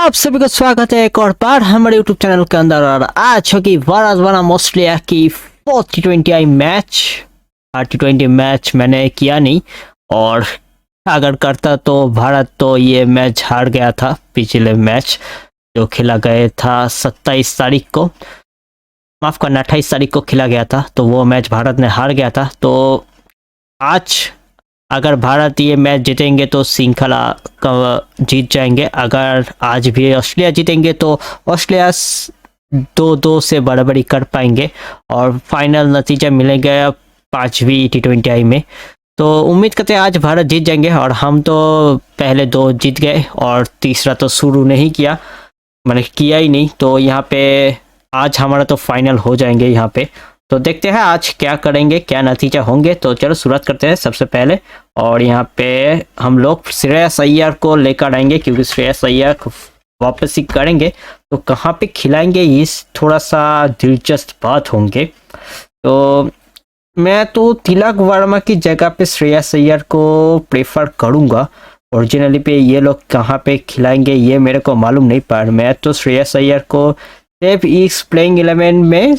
आप सभी का स्वागत है एक और बार हमारे YouTube चैनल के अंदर। और आज होगी वाराज बनाम ऑस्ट्रेलिया की 4T20 मैच। T20 मैच मैंने किया नहीं, और अगर करता तो भारत तो ये मैच हार गया था। पिछले मैच जो खेला गया था 27 तारीख को, माफ करना 28 तारीख को खेला गया था, तो वो मैच भारत ने हार गया था। तो आज अगर भारत ये मैच जीतेंगे तो श्रृंखला जीत जाएंगे। अगर आज भी ऑस्ट्रेलिया जीतेंगे तो ऑस्ट्रेलिया 2-2 से बराबरी कर पाएंगे और फाइनल नतीजा मिलेगा 5वीं T20 में। तो उम्मीद करते हैं आज भारत जीत जाएंगे। और हम तो पहले 2 जीत गए और तीसरा तो शुरू नहीं किया, मैंने किया ही नहीं। तो यहाँ पे आज हमारा तो फाइनल हो जाएंगे यहाँ पे। तो देखते हैं आज क्या करेंगे, क्या नतीजा होंगे। तो चलो शुरुआत करते हैं सबसे पहले। और यहाँ पे हम लोग श्रेयस अय्यर को लेकर आएंगे, क्योंकि श्रेयस अय्यर वापस ही करेंगे तो कहाँ पे खिलाएंगे, इस थोड़ा सा दिलचस्प बात होंगे। तो मैं तो तिलक वर्मा की जगह पे श्रेयस अय्यर को प्रेफर करूँगा। ओरिजिनली पे ये लोग कहाँ पे खिलाएंगे ये मेरे को मालूम नहीं, पर मैं तो श्रेयस अय्यर को सिर्फ इस प्लेइंग 11 में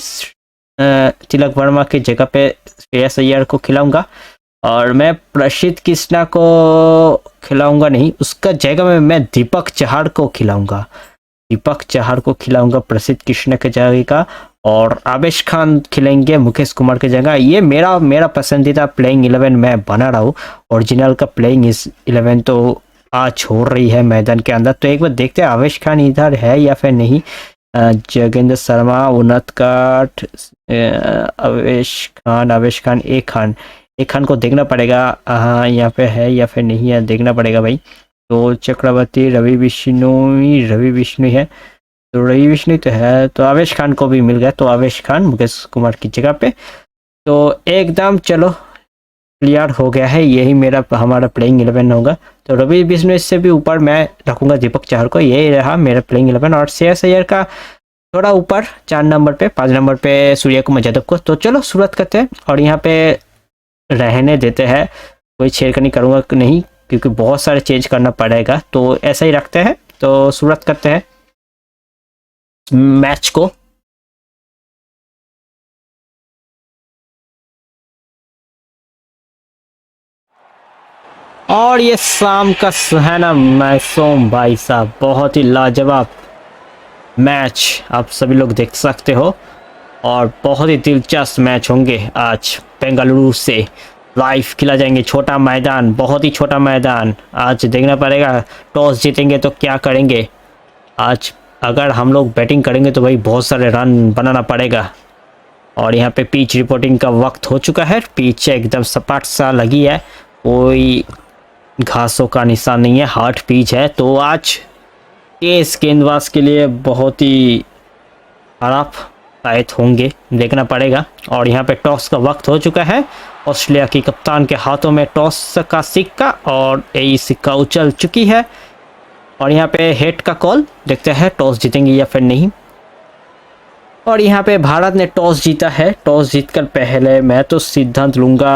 तिलक वर्मा की जगह पे श्रेयस अय्यर को खिलाऊंगा। और मैं प्रसिद्ध कृष्णा को खिलाऊंगा नहीं, उसका जगह में मैं दीपक चहर को खिलाऊंगा। दीपक चहर को खिलाऊंगा प्रसिद्ध कृष्णा के जगह का। और आवेश खान खिलेंगे मुकेश कुमार की जगह। ये मेरा पसंदीदा प्लेइंग 11 मैं बना रहा हूँ। ओरिजिनल का प्लेइंग 11 तो आज हो रही है मैदान के अंदर। तो एक बार देखते हैं आवेश खान इधर है या फिर नहीं। जोगेंद्र शर्मा, उनतकाट, आवेश खान, एक खान को देखना पड़ेगा। हाँ यहाँ पे है या फिर नहीं है, देखना पड़ेगा भाई। तो चक्रवर्ती, रवि विष्णु है, तो रवि विष्णु तो है, तो आवेश खान को भी मिल गया। तो आवेश खान मुकेश कुमार की जगह पे। तो एकदम चलो क्लियर हो गया है, यही हमारा प्लेइंग 11 होगा। तो रवि विष्णु से भी ऊपर मैं रखूंगा दीपक चहर को, यही रहा मेरा प्लेइंग 11। और श्रेयस अय्यर का थोड़ा ऊपर 4 नंबर पे, 5 नंबर पे सूर्य कुमार यादव को। तो चलो शुरुआत करते हैं और यहाँ पे रहने देते हैं, कोई छेड़खानी करूँगा नहीं, क्योंकि बहुत सारे चेंज करना पड़ेगा। तो ऐसा ही रखते हैं। तो शुरुआत करते हैं मैच को। और ये शाम का सुहाना मैसूम भाई साहब, बहुत ही लाजवाब मैच आप सभी लोग देख सकते हो। और बहुत ही दिलचस्प मैच होंगे आज। बेंगलुरु से लाइव खिला जाएंगे, छोटा मैदान, बहुत ही छोटा मैदान। आज देखना पड़ेगा टॉस जीतेंगे तो क्या करेंगे। आज अगर हम लोग बैटिंग करेंगे तो भाई बहुत सारे रन बनाना पड़ेगा। और यहाँ पे पिच रिपोर्टिंग का वक्त हो चुका है। पिच एकदम सपाट सा लगी है, कोई घासों का निशान नहीं है, हार्ड पिच है। तो आज तेज गेंदबाज के लिए बहुत ही खराब शायद होंगे, देखना पड़ेगा। और यहाँ पे टॉस का वक्त हो चुका है। ऑस्ट्रेलिया की कप्तान के हाथों में टॉस का सिक्का, और यही सिक्का उछल चुकी है। और यहाँ पे हेड का कॉल, देखते हैं टॉस जीतेंगे या फिर नहीं। और यहाँ पे भारत ने टॉस जीता है। टॉस जीतकर पहले मैं तो सिद्धांत लूंगा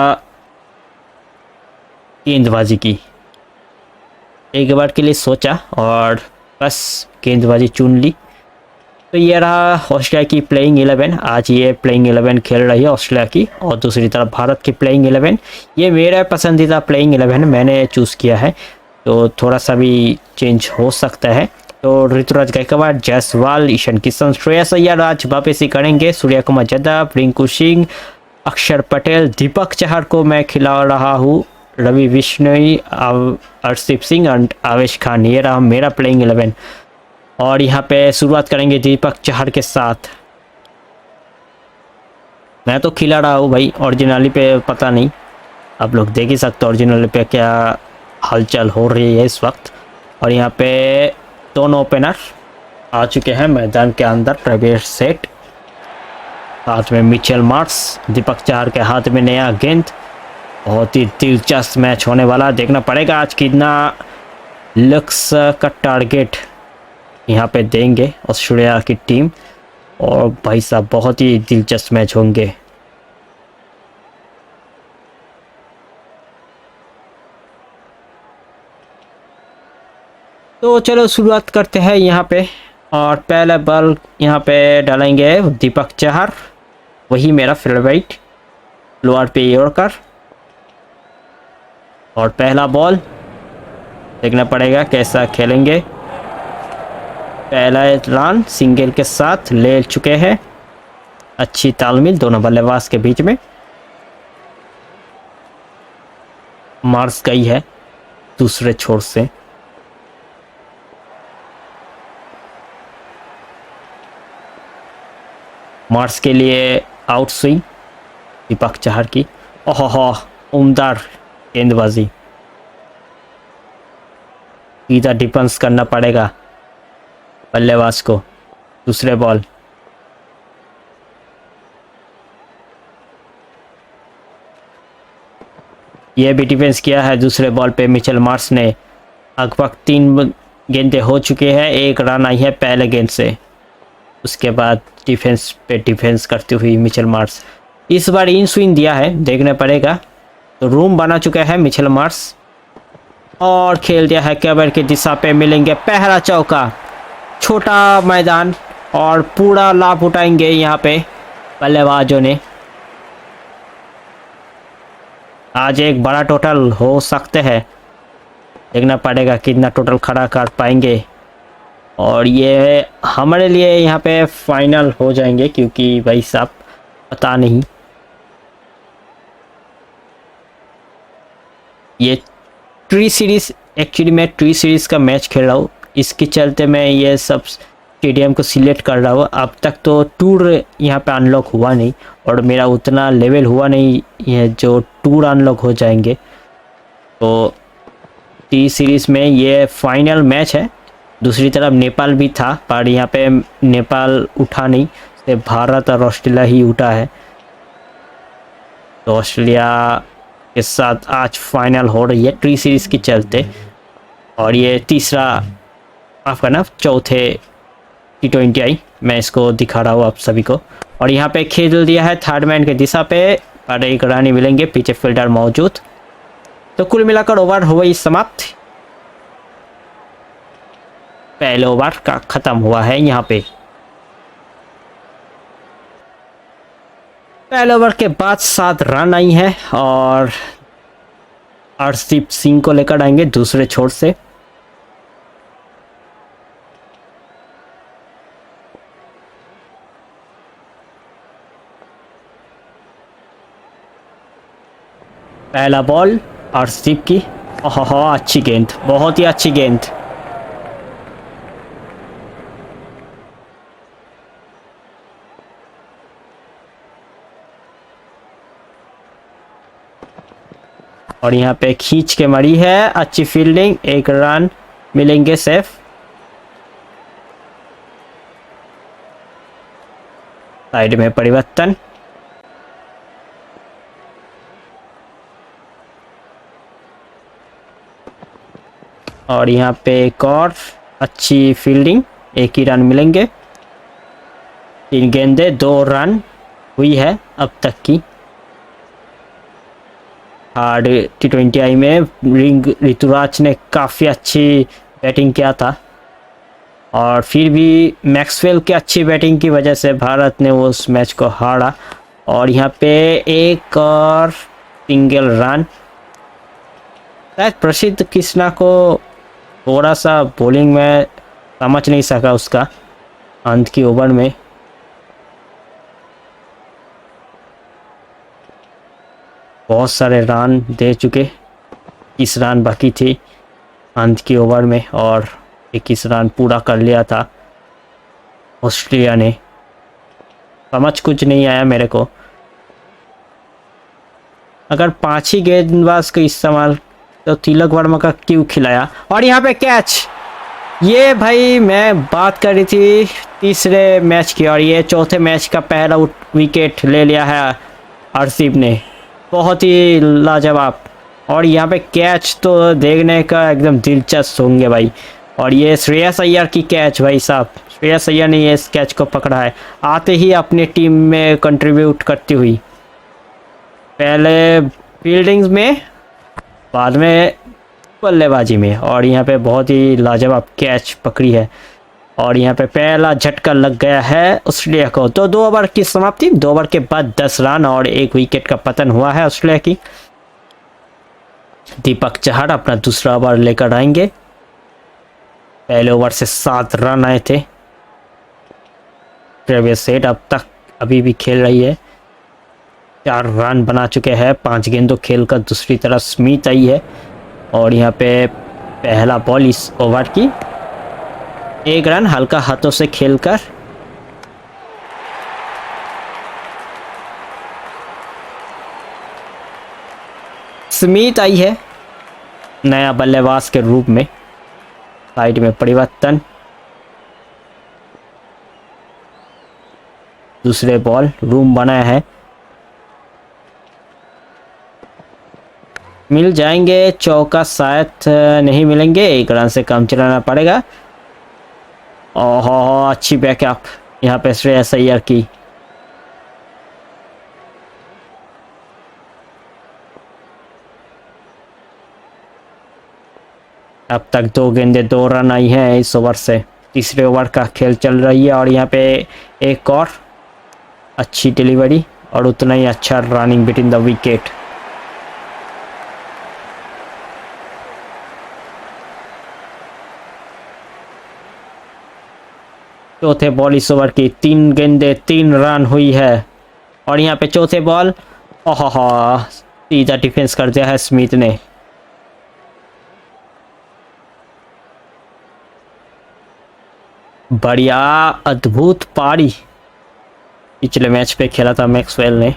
गेंदबाजी की। एक बार के लिए सोचा और बस गेंदबाजी चुन ली। तो ये रहा ऑस्ट्रेलिया की प्लेइंग 11। आज ये प्लेइंग 11 खेल रही है ऑस्ट्रेलिया की, और दूसरी तरफ भारत की प्लेइंग 11। ये मेरा पसंदीदा प्लेइंग 11 मैंने चूज़ किया है, तो थोड़ा सा भी चेंज हो सकता है। तो ऋतुराज गायकवाड़, जायसवाल, ईशान किशन, श्रेयस अय्यर आज वापसी करेंगे। सूर्य कुमार यादव, रिंकू सिंह, अक्षर पटेल, दीपक चहर को मैं खिला रहा हूँ, रवि विष्णु, अर्शदीप सिंह और आवेश खान। ये रहा मेरा प्लेइंग 11। और यहाँ पे शुरुआत करेंगे दीपक चहर के साथ। मैं तो खिला रहा हूँ भाई, ओरिजिनली पे पता नहीं, आप लोग देख ही सकते हो ओरिजिनली पे क्या हलचल हो रही है इस वक्त। और यहाँ पे दोनों ओपनर आ चुके हैं मैदान के अंदर। प्रवेश सेठ, हाथ में मिचेल मार्श, दीपक चहर के हाथ में नया गेंद। बहुत ही दिलचस्प मैच होने वाला, देखना पड़ेगा आज कितना लक्ष्य का टारगेट यहाँ पे देंगे ऑस्ट्रेलिया की टीम। और भाई साहब बहुत ही दिलचस्प मैच होंगे। तो चलो शुरुआत करते हैं यहाँ पे। और पहला बॉल यहाँ पे डालेंगे दीपक चहर, वही मेरा फेवरेट लोअर पे यॉर्कर। और पहला बॉल देखना पड़ेगा कैसा खेलेंगे। पहला रन सिंगल के साथ ले चुके हैं, अच्छी तालमेल दोनों बल्लेबाज के बीच में। मार्स गई है दूसरे छोर से। मार्स के लिए आउट स्विंग दीपक चहर की। ओहो, उम्दार गेंदबाजी। सीधा डिफेंस करना पड़ेगा बल्लेबाज को। दूसरे बॉल ये भी डिफेंस किया है दूसरे बॉल पे मिचेल मार्स ने। लगभग 3 गेंदें हो चुके हैं, 1 रन आई है पहले गेंद से। उसके बाद डिफेंस पे डिफेंस करती हुई मिचेल मार्स। इस बार इन स्विंग दिया है, देखना पड़ेगा। तो रूम बना चुका है मिचेल मार्स और खेल दिया है कवर की दिशा पे। मिलेंगे पहला चौका। छोटा मैदान और पूरा लाभ उठाएंगे यहाँ पे बल्लेबाजों ने। आज एक बड़ा टोटल हो सकते हैं, देखना पड़ेगा कितना टोटल खड़ा कर पाएंगे। और ये हमारे लिए यहाँ पे फाइनल हो जाएंगे, क्योंकि भाई साहब पता नहीं। ये ट्री सीरीज, एक्चुअली मैं ट्री सीरीज का मैच खेल रहा हूँ, इसके चलते मैं ये सब स्टेडियम को सिलेक्ट कर रहा हूँ। अब तक तो टूर यहाँ पे अनलॉक हुआ नहीं और मेरा उतना लेवल हुआ नहीं ये जो टूर अनलॉक हो जाएंगे। तो टी सीरीज़ में ये फाइनल मैच है। दूसरी तरफ नेपाल भी था, पर यहाँ पे नेपाल उठा नहीं, सिर्फ भारत और ऑस्ट्रेलिया ही उठा है। तो ऑस्ट्रेलिया के साथ आज फाइनल हो रही है टी सीरीज़ के चलते। और ये तीसरा आपका ना चौथे T20I मैं इसको दिखा रहा हूँ आप सभी को। और यहाँ पे खेल दिया है थर्ड मैन के दिशा पे, पर 1 रन ही मिलेंगे, पीछे फील्डर मौजूद। तो कुल मिलाकर ओवर हुई समाप्त। पहले ओवर का खत्म हुआ है यहाँ पे। पहले ओवर के बाद 7 रन आई है और अर्शदीप सिंह को लेकर आएंगे दूसरे छोर से। पहला बॉल अर्शदीप की। ओहो, अच्छी गेंद, बहुत ही अच्छी गेंद। और यहाँ पे खींच के मरी है, अच्छी फील्डिंग, 1 रन मिलेंगे सेफ। साइड में परिवर्तन। और यहाँ पे एक और अच्छी फील्डिंग, 1 ही रन मिलेंगे। 3 गेंदे 2 रन हुई है अब तक की। हार्ड T20I में रिंग ऋतुराज ने काफ़ी अच्छी बैटिंग किया था, और फिर भी मैक्सवेल की अच्छी बैटिंग की वजह से भारत ने उस मैच को हारा। और यहाँ पे एक और सिंगल रन। शायद प्रसिद्ध कृष्णा को थोड़ा सा बॉलिंग में समझ नहीं सका उसका अंत की ओवर में। बहुत सारे रन दे चुके, 21 रन बाकी थी अंत की ओवर में और 21 रन पूरा कर लिया था ऑस्ट्रेलिया ने। समझ कुछ नहीं आया मेरे को। अगर 5 ही गेंदबाज का इस्तेमाल तो तिलक वर्मा का क्यों खिलाया। और यहाँ पे कैच। ये भाई मैं बात कर रही थी तीसरे मैच की, और ये चौथे मैच का पहला विकेट ले लिया है अर्शदीप ने, बहुत ही लाजवाब। और यहाँ पे कैच तो देखने का एकदम दिलचस्प होंगे भाई। और ये श्रेयस अय्यर की कैच, भाई साहब श्रेयस अय्यर ने ये इस कैच को पकड़ा है आते ही अपने टीम में कंट्रीब्यूट करती हुई। पहले फील्डिंग में, बाद में बल्लेबाजी में। और यहाँ पे बहुत ही लाजवाब कैच पकड़ी है और यहाँ पे पहला झटका लग गया है ऑस्ट्रेलिया को। तो 2 ओवर की समाप्ति, 2 ओवर के बाद 10 रन और 1 विकेट का पतन हुआ है ऑस्ट्रेलिया की। दीपक चहर अपना दूसरा ओवर लेकर आएंगे। पहले ओवर से 7 रन आए थे। ट्रेविस हेड अब तक अभी भी खेल रही है, 4 रन बना चुके हैं 5 गेंदों खेलकर। दूसरी तरफ स्मिथ आई है और यहाँ पे पहला बॉल इस ओवर की, 1 रन हल्का हाथों से खेलकर। स्मिथ आई है नया बल्लेबाज के रूप में। साइड में परिवर्तन, दूसरे बॉल रूम बनाया है, मिल जाएंगे चौका, शायद नहीं मिलेंगे, 1 रन से कम चलाना पड़ेगा। ओहो अच्छी बैकअप यहाँ पे श्रेयस अय्यर की। अब तक 2 गेंदे 2 रन आई हैं इस ओवर से। तीसरे ओवर का खेल चल रही है और यहाँ पे एक और अच्छी डिलीवरी और उतना ही अच्छा रनिंग बिटवीन द विकेट। चौथे बॉल इस ओवर की, 3 गेंदे 3 रन हुई है और यहाँ पे चौथे बॉल ओहो सीधा डिफेंस कर दिया है स्मिथ ने। बढ़िया अद्भुत पारी पिछले मैच पे खेला था मैक्सवेल ने,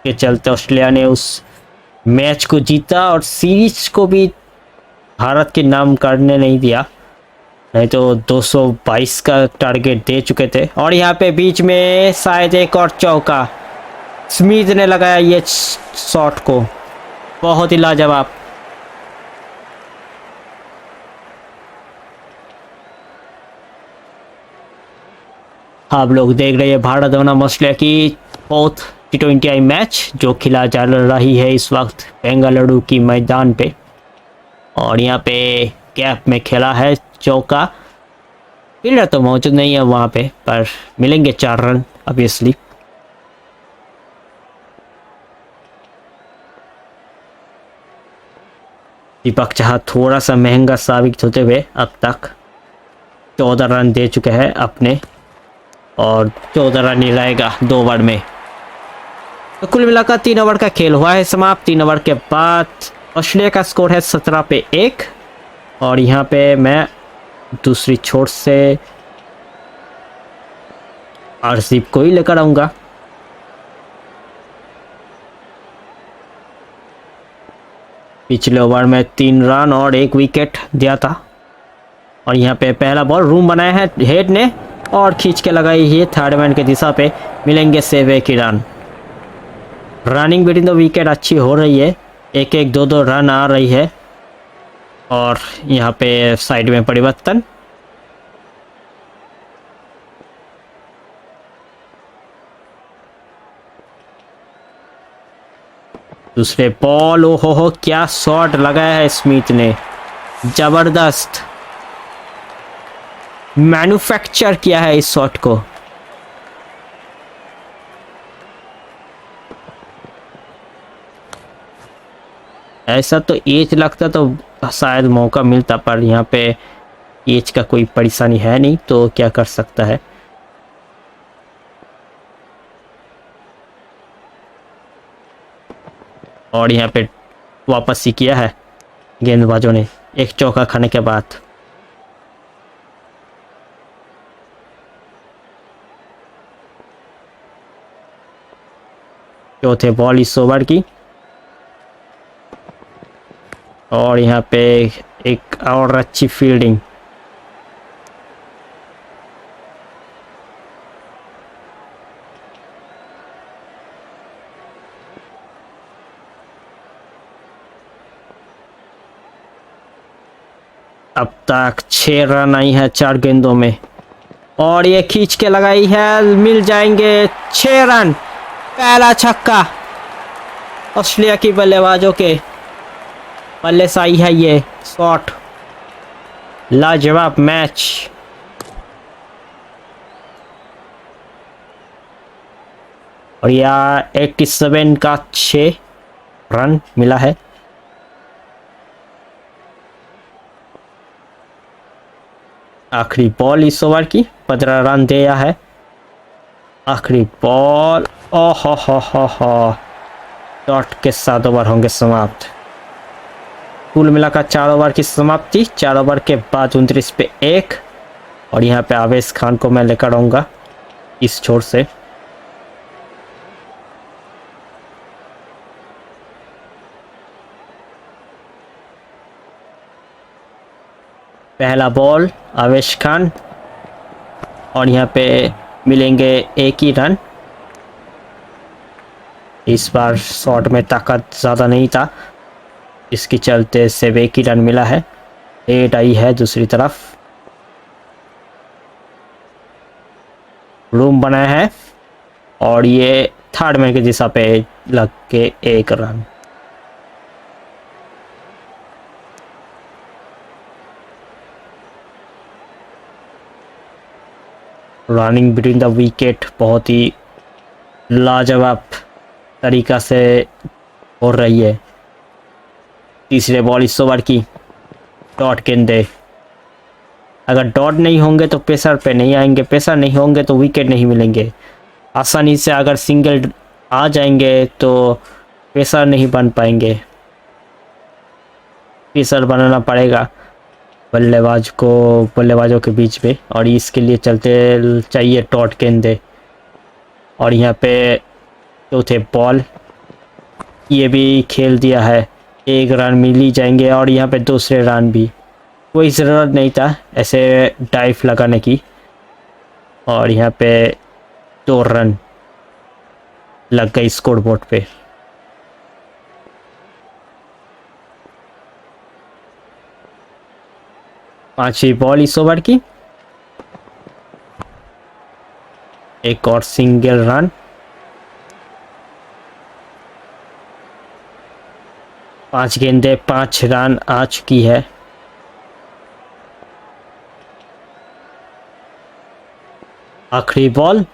के चलते ऑस्ट्रेलिया ने उस मैच को जीता और सीरीज को भी भारत के नाम करने नहीं दिया, नहीं तो 222 का टारगेट दे चुके थे। और यहाँ पे बीच में शायद एक और चौका, स्मिथ ने लगाया ये शॉट को, बहुत ही लाजवाब। आप लोग देख रहे हैं भारत बनाम ऑस्ट्रेलिया की 4th T20I मैच जो खिला जा रही है इस वक्त बेंगलुरु की मैदान पे। और यहाँ पे गैप में खेला है चौका, फील्डर तो मौजूद नहीं है वहाँ पे, पर मिलेंगे 4 रन ऑब्वियसली। दीपक चहर थोड़ा सा महंगा साबित होते हुए अब तक 14 रन दे चुके हैं अपने और 14 रन ही रहेगा 2 ओवर में। तो कुल मिलाकर 3 ओवर का खेल हुआ है समाप्त। 3 ओवर के बाद ऑस्ट्रेलिया का स्कोर है 17 पे 1 और यहाँ पे मैं दूसरी छोर से आरसीब को ही लेकर आऊंगा। पिछले ओवर में 3 रन और 1 विकेट दिया था और यहाँ पे पहला बॉल रूम बनाया है हेड ने और खींच के लगाई है थर्ड मैन के दिशा पे, मिलेंगे सिर्फ 1 ही run. Running between the wicket अच्छी हो रही है, 1-1 2-2 रन आ रही है। और यहाँ पे साइड में परिवर्तन, दूसरे बॉल ओहो क्या शॉट लगाया है स्मिथ ने, जबरदस्त मैन्युफैक्चर किया है इस शॉट को। ऐसा तो एज लगता तो शायद मौका मिलता, पर यहाँ पे एज का कोई परेशानी है नहीं तो क्या कर सकता है। और यहाँ पे वापस ही किया है गेंदबाजों ने एक चौका खाने के बाद। चौथे बॉल इस ओवर की और यहाँ पे एक और अच्छी फील्डिंग। अब तक 6 रन आई है 4 गेंदों में और ये खींच के लगाई है, मिल जाएंगे 6 रन। पहला छक्का ऑस्ट्रेलिया की बल्लेबाजों के बल्ले से आई है ये शॉट। लाजवाब मैच। और यह 87 का 6 रन मिला है। आखिरी बॉल इस ओवर की 15 रन दिया है। आखिरी बॉल। ओहो हो डॉट के 7 ओवर होंगे समाप्त। कुल मिलाकर 4 ओवर की समाप्ति। 4 ओवर के बाद 29 पे 1। और यहाँ पे आवेश खान को मैं लेकर आऊंगा इस छोर से। पहला बॉल आवेश खान। और यहाँ पे मिलेंगे 1 ही रन। इस बार शॉट में ताकत ज़्यादा नहीं था, इसके चलते सिर्फ 1 ही रन मिला है। 8 आई है दूसरी तरफ। रूम बनाया है और ये थर्ड मैन की दिशा पे लग के 1 run. Running between the wicket बहुत ही लाजवाब तरीका से हो रही है। तीसरे बॉल इस ओवर की डॉट गेंदे। अगर डॉट नहीं होंगे तो पेसर पे नहीं आएंगे, पेसर नहीं होंगे तो विकेट नहीं मिलेंगे आसानी से। अगर सिंगल आ जाएंगे तो पेसर नहीं बन पाएंगे। पेसर बनाना पड़ेगा बल्लेबाजों के बीच में, और इसके लिए चलते चाहिए डॉट गेंदे। और यहाँ पे चौथे बॉल ये भी खेल दिया है। 1 रन मिल ही जाएंगे और यहाँ पे दूसरे रन भी। कोई ज़रूरत नहीं था ऐसे डाइव लगाने की। और यहाँ पे 2 रन लग गई स्कोरबोर्ड पे। पांचवी बॉल इस ओवर की। एक और सिंगल रन। 5 गेंदे 5 रन आ चुकी है। आखिरी बॉल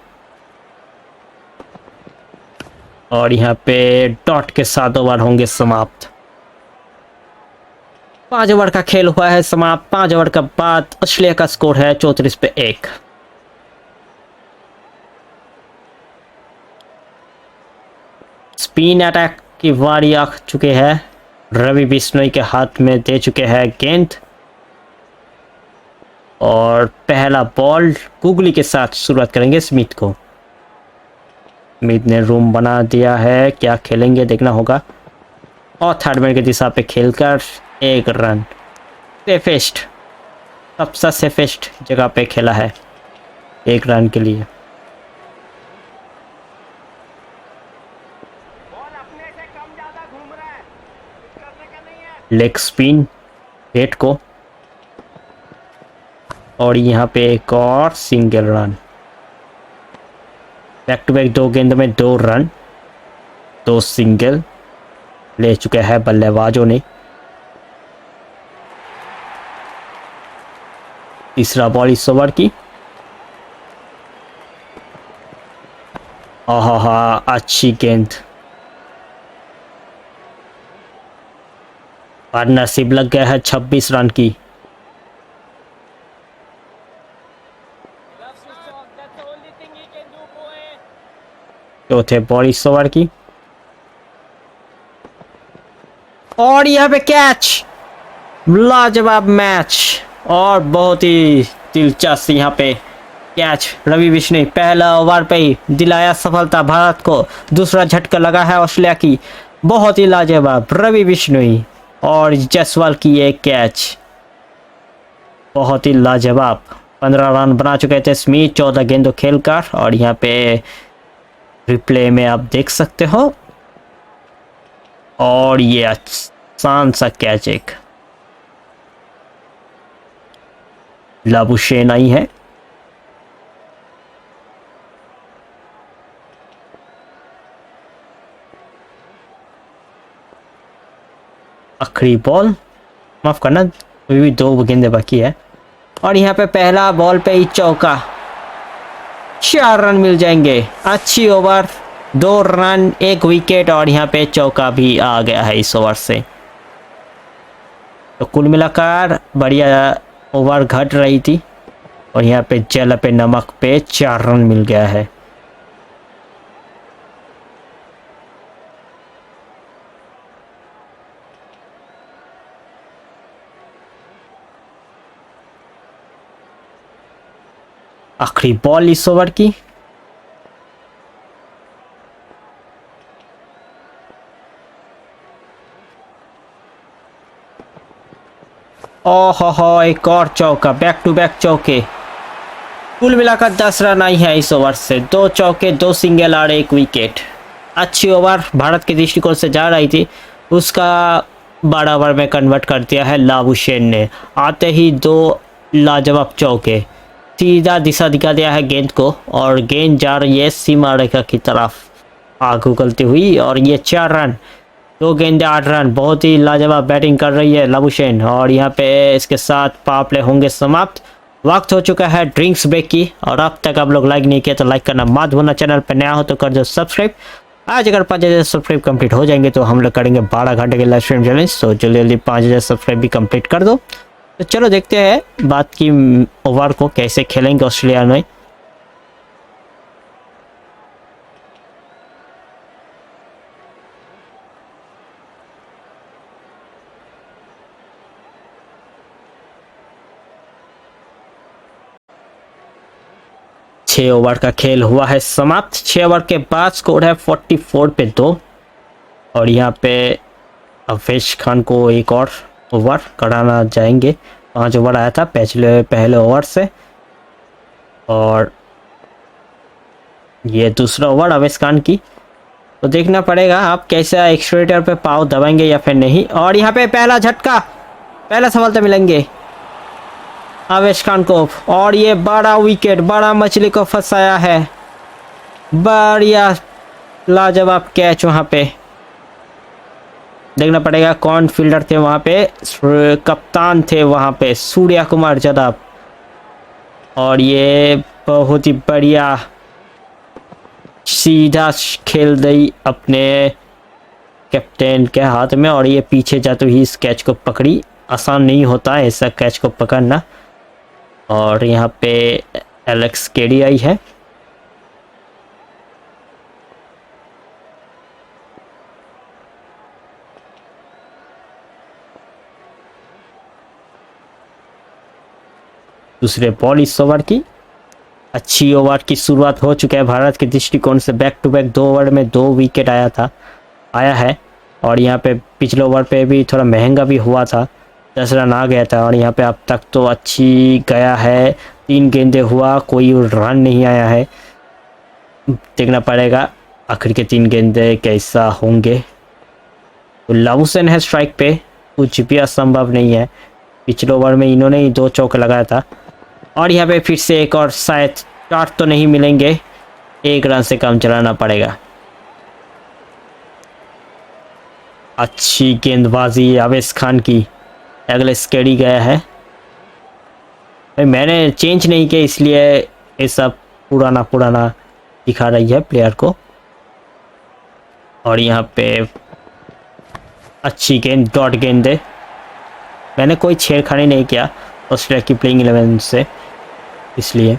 और यहाँ पे डॉट के 7 ओवर होंगे समाप्त। 5 ओवर का खेल हुआ है समाप्त। 5 ओवर के बाद ऑस्ट्रेलिया का स्कोर है 34 पे 1। स्पिन अटैक की बारी आ चुके हैं। रवि बिश्नोई के हाथ में दे चुके हैं गेंद। और पहला बॉल गुगली के साथ शुरुआत करेंगे स्मिथ को। स्मिथ ने रूम बना दिया है, क्या खेलेंगे देखना होगा। और थर्ड मैन की दिशा पे खेलकर 1 रन। सेफेस्ट, सबसे सेफेस्ट जगह पे खेला है 1 रन के लिए। लेग स्पिन हेट को। और यहाँ पे एक और single run. Back to back 2 गेंद में 2 रन, 2 सिंगल ले चुके हैं बल्लेबाजों ने। तीसरा बॉल इस ओवर की। आहा अच्छी गेंद। पार्टनरशिप लग गया है 26 रन की। चौथे बॉल इस ओवर की। और यहाँ पे कैच। लाजवाब मैच और बहुत ही दिलचस्प यहाँ पे कैच। रवि बिश्नोई पहला ओवर पे ही दिलाया सफलता भारत को। दूसरा झटका लगा है ऑस्ट्रेलिया की। बहुत ही लाजवाब रवि बिश्नोई और जायसवाल की ये कैच बहुत ही लाजवाब। 15 रन बना चुके थे स्मिथ 14 गेंदों खेलकर। और यहाँ पे रिप्ले में आप देख सकते हो। और ये आसान सा कैच एक लाबुशेन आई है। आखिरी बॉल, माफ करना अभी भी 2 गेंदे बाकी है। और यहाँ पे पहला बॉल पे ही चौका, 4 रन मिल जाएंगे। अच्छी ओवर, 2 रन 1 विकेट और यहाँ पे चौका भी आ गया है इस ओवर से। तो कुल मिलाकर बढ़िया ओवर घट रही थी और यहाँ पे जल पे नमक पे 4 रन मिल गया है। आखिरी बॉल इस ओवर की, ओहो एक और चौका, बैक टू बैक चौके। कुल मिलाकर 10 रन आई है इस ओवर से, 2 चौके 2 सिंगल और 1 विकेट। अच्छी ओवर भारत के दृष्टिकोण से जा रही थी, उसका 12 ओवर में कन्वर्ट कर दिया है लाबुशेन ने। आते ही 2 लाजवाब चौके, सीधा दिशा दिखा दिया है गेंद को और गेंद जा रही है सीमा रेखा की तरफ आग उगलती हुई। और ये 4 रन, 2 गेंदे 8 रन, बहुत ही लाजवाब बैटिंग कर रही है लाबुशेन। और यहाँ पे इसके साथ पावर प्ले होंगे समाप्त। वक्त हो चुका है ड्रिंक्स ब्रेक की, और अब तक आप लोग लाइक नहीं किया तो लाइक करना मत भूलना। चैनल पर नया हो तो कर दो सब्सक्राइब। आज अगर 5000 सब्सक्राइब कंप्लीट हो जाएंगे तो हम लोग करेंगे 12 घंटे के लाइव स्ट्रीम चैलेंज। तो जल्दी जल्दी 5000 सब्सक्राइब भी कंप्लीट कर दो। तो चलो देखते हैं बात की ओवर को कैसे खेलेंगे ऑस्ट्रेलिया में। छह ओवर का खेल हुआ है समाप्त। 6 ओवर के बाद स्कोर है 44 पे 2। और यहाँ पे अवेश खान को एक और ओवर कराना जाएंगे। 5 ओवर आया था पहले ओवर से, और ये दूसरा ओवर अवेश खान की। तो देखना पड़ेगा आप कैसे एक्सलेटर पे पाव दबाएंगे या फिर नहीं। और यहाँ पे पहला झटका, पहला सफलता मिलेंगे अवेश खान को। और ये बड़ा विकेट, बड़ा मछली को फंसाया है। बढ़िया लाजवाब कैच। वहाँ पे देखना पड़ेगा कौन फील्डर थे वहाँ पे। कप्तान थे वहाँ पे सूर्या कुमार यादव। और ये बहुत ही बढ़िया सीधा खेल दी अपने कैप्टन के हाथ में, और ये पीछे जाते ही इस कैच को पकड़ी। आसान नहीं होता है ऐसा कैच को पकड़ना। और यहाँ पे एलेक्स केडी आई है। दूसरे बॉल इस ओवर की। अच्छी ओवर की शुरुआत हो चुका है भारत के दृष्टिकोण से। बैक टू बैक 2 ओवर में 2 विकेट आया है। और यहाँ पे पिछले ओवर पे भी थोड़ा महंगा भी हुआ था, 10 रन आ गया था। और यहाँ पे अब तक तो अच्छी गया है, 3 गेंदे हुआ, कोई रन नहीं आया है। देखना पड़ेगा आखिर के 3 गेंदे कैसा होंगे। तो लाबुशेन है स्ट्राइक पे, कुछ भी असंभव नहीं है। पिछले ओवर में इन्होंने ही 2 चौके लगाया था। और यहाँ पे फिर से एक और, शायद 4 तो नहीं मिलेंगे, 1 रन से कम चलाना पड़ेगा। अच्छी गेंदबाजी अवेश खान की। अगले स्केडी गया है, मैंने चेंज नहीं किया इसलिए ये सब पुराना दिखा रही है प्लेयर को। और यहाँ पे अच्छी गेंद, डॉट गेंद है। मैंने कोई छेड़खानी नहीं किया ऑस्ट्रेलिया की प्लेइंग 11 से, इसलिए।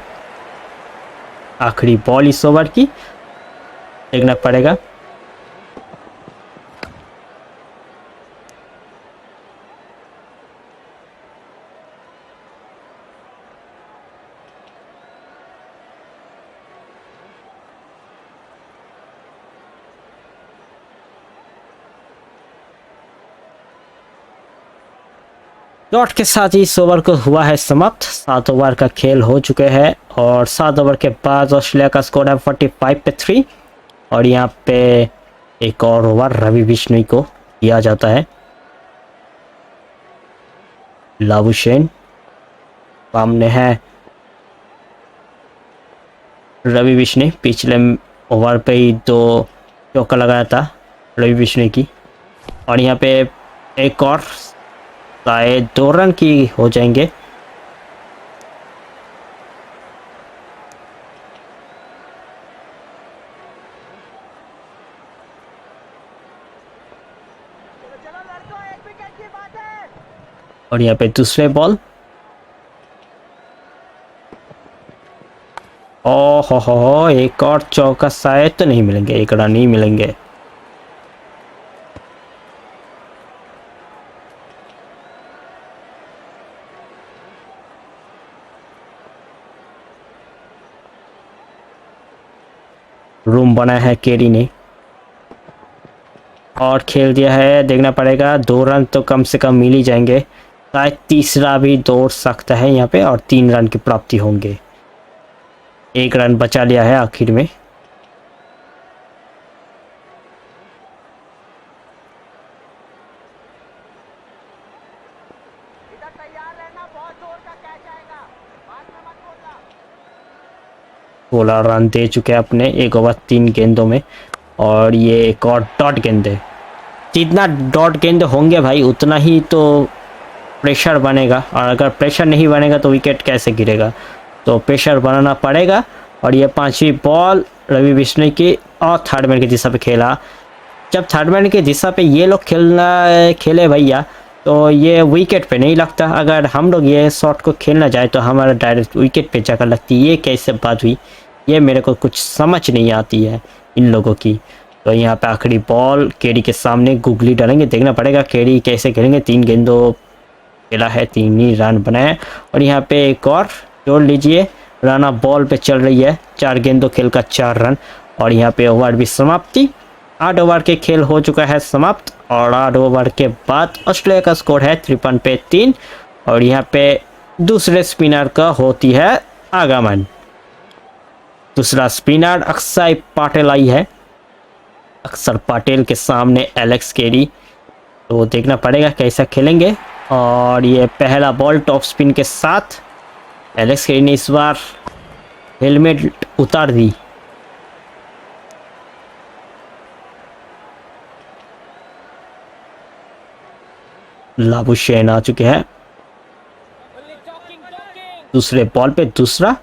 आखिरी बॉल इस ओवर की, देखना पड़ेगा। डॉट के साथ ही इस ओवर को हुआ है समाप्त। 7 ओवर का खेल हो चुके हैं। और 7 ओवर के बाद ऑस्ट्रेलिया का स्कोर है 45 पे 3। और यहाँ पे एक और ओवर रवि बिश्नोई को दिया जाता है। लाबुशेन सामने है रवि बिश्नोई। पिछले ओवर पे ही 2 चौका लगाया था रवि बिश्नोई की। और यहाँ पे एक और शायद 2 रन की हो जाएंगे। और यहाँ पे दूसरे बॉल, ओ हो, एक और चौका शायद तो नहीं मिलेंगे, 1 रन नहीं मिलेंगे। रूम बनाया है केरी ने और खेल दिया है, देखना पड़ेगा। 2 रन तो कम से कम मिल ही जाएंगे, शायद तीसरा भी दौड़ सकता है यहाँ पे और 3 रन की प्राप्ति होंगे। 1 रन बचा लिया है आखिर में। तैयार रहना, बहुत जोर का कैच आएगा, बाद में मत बोलना। 16 रन दे चुके हैं अपने 1 ओवर 3 गेंदों में। और ये एक और डॉट गेंद है। जितना डॉट गेंद होंगे भाई उतना ही तो प्रेशर बनेगा, और अगर प्रेशर नहीं बनेगा तो विकेट कैसे गिरेगा। तो प्रेशर बनाना पड़ेगा। और ये 5वीं बॉल रवि बिश्नोई की और थर्ड मैन की दिशा पे खेला। जब थर्ड मैन की दिशा पे ये लोग खेले भैया तो ये विकेट पे नहीं लगता। अगर हम लोग ये शॉट को खेलना जाए तो हमारा डायरेक्ट विकेट पे जाकर लगती है। ये कैसे बात हुई, ये मेरे को कुछ समझ नहीं आती है इन लोगों की। तो यहाँ पे आखिरी बॉल केरी के सामने गुगली डालेंगे, देखना पड़ेगा केरी कैसे खेलेंगे। 3 गेंदों खेला है, 3 ही रन बनाए। और यहाँ पे एक और जोड़ लीजिए, राना बॉल पे चल रही है, 4 गेंदों खेल का 4 रन। और यहाँ पे ओवर भी समाप्ति। 8 ओवर के खेल हो चुका है समाप्त। और 8 ओवर के बाद ऑस्ट्रेलिया का स्कोर है 53 पे 3। और यहाँ पे दूसरे स्पिनर का होती है आगमन। दूसरा स्पिनर अक्षर पटेल आई है, अक्षर पटेल के सामने एलेक्स कैरी। तो देखना पड़ेगा कैसा खेलेंगे। और ये पहला बॉल टॉप स्पिन के साथ एलेक्स कैरी ने इस बार हेलमेट उतार दी। लाबुशेन आ चुके हैं दूसरे बॉल पे, दूसरा।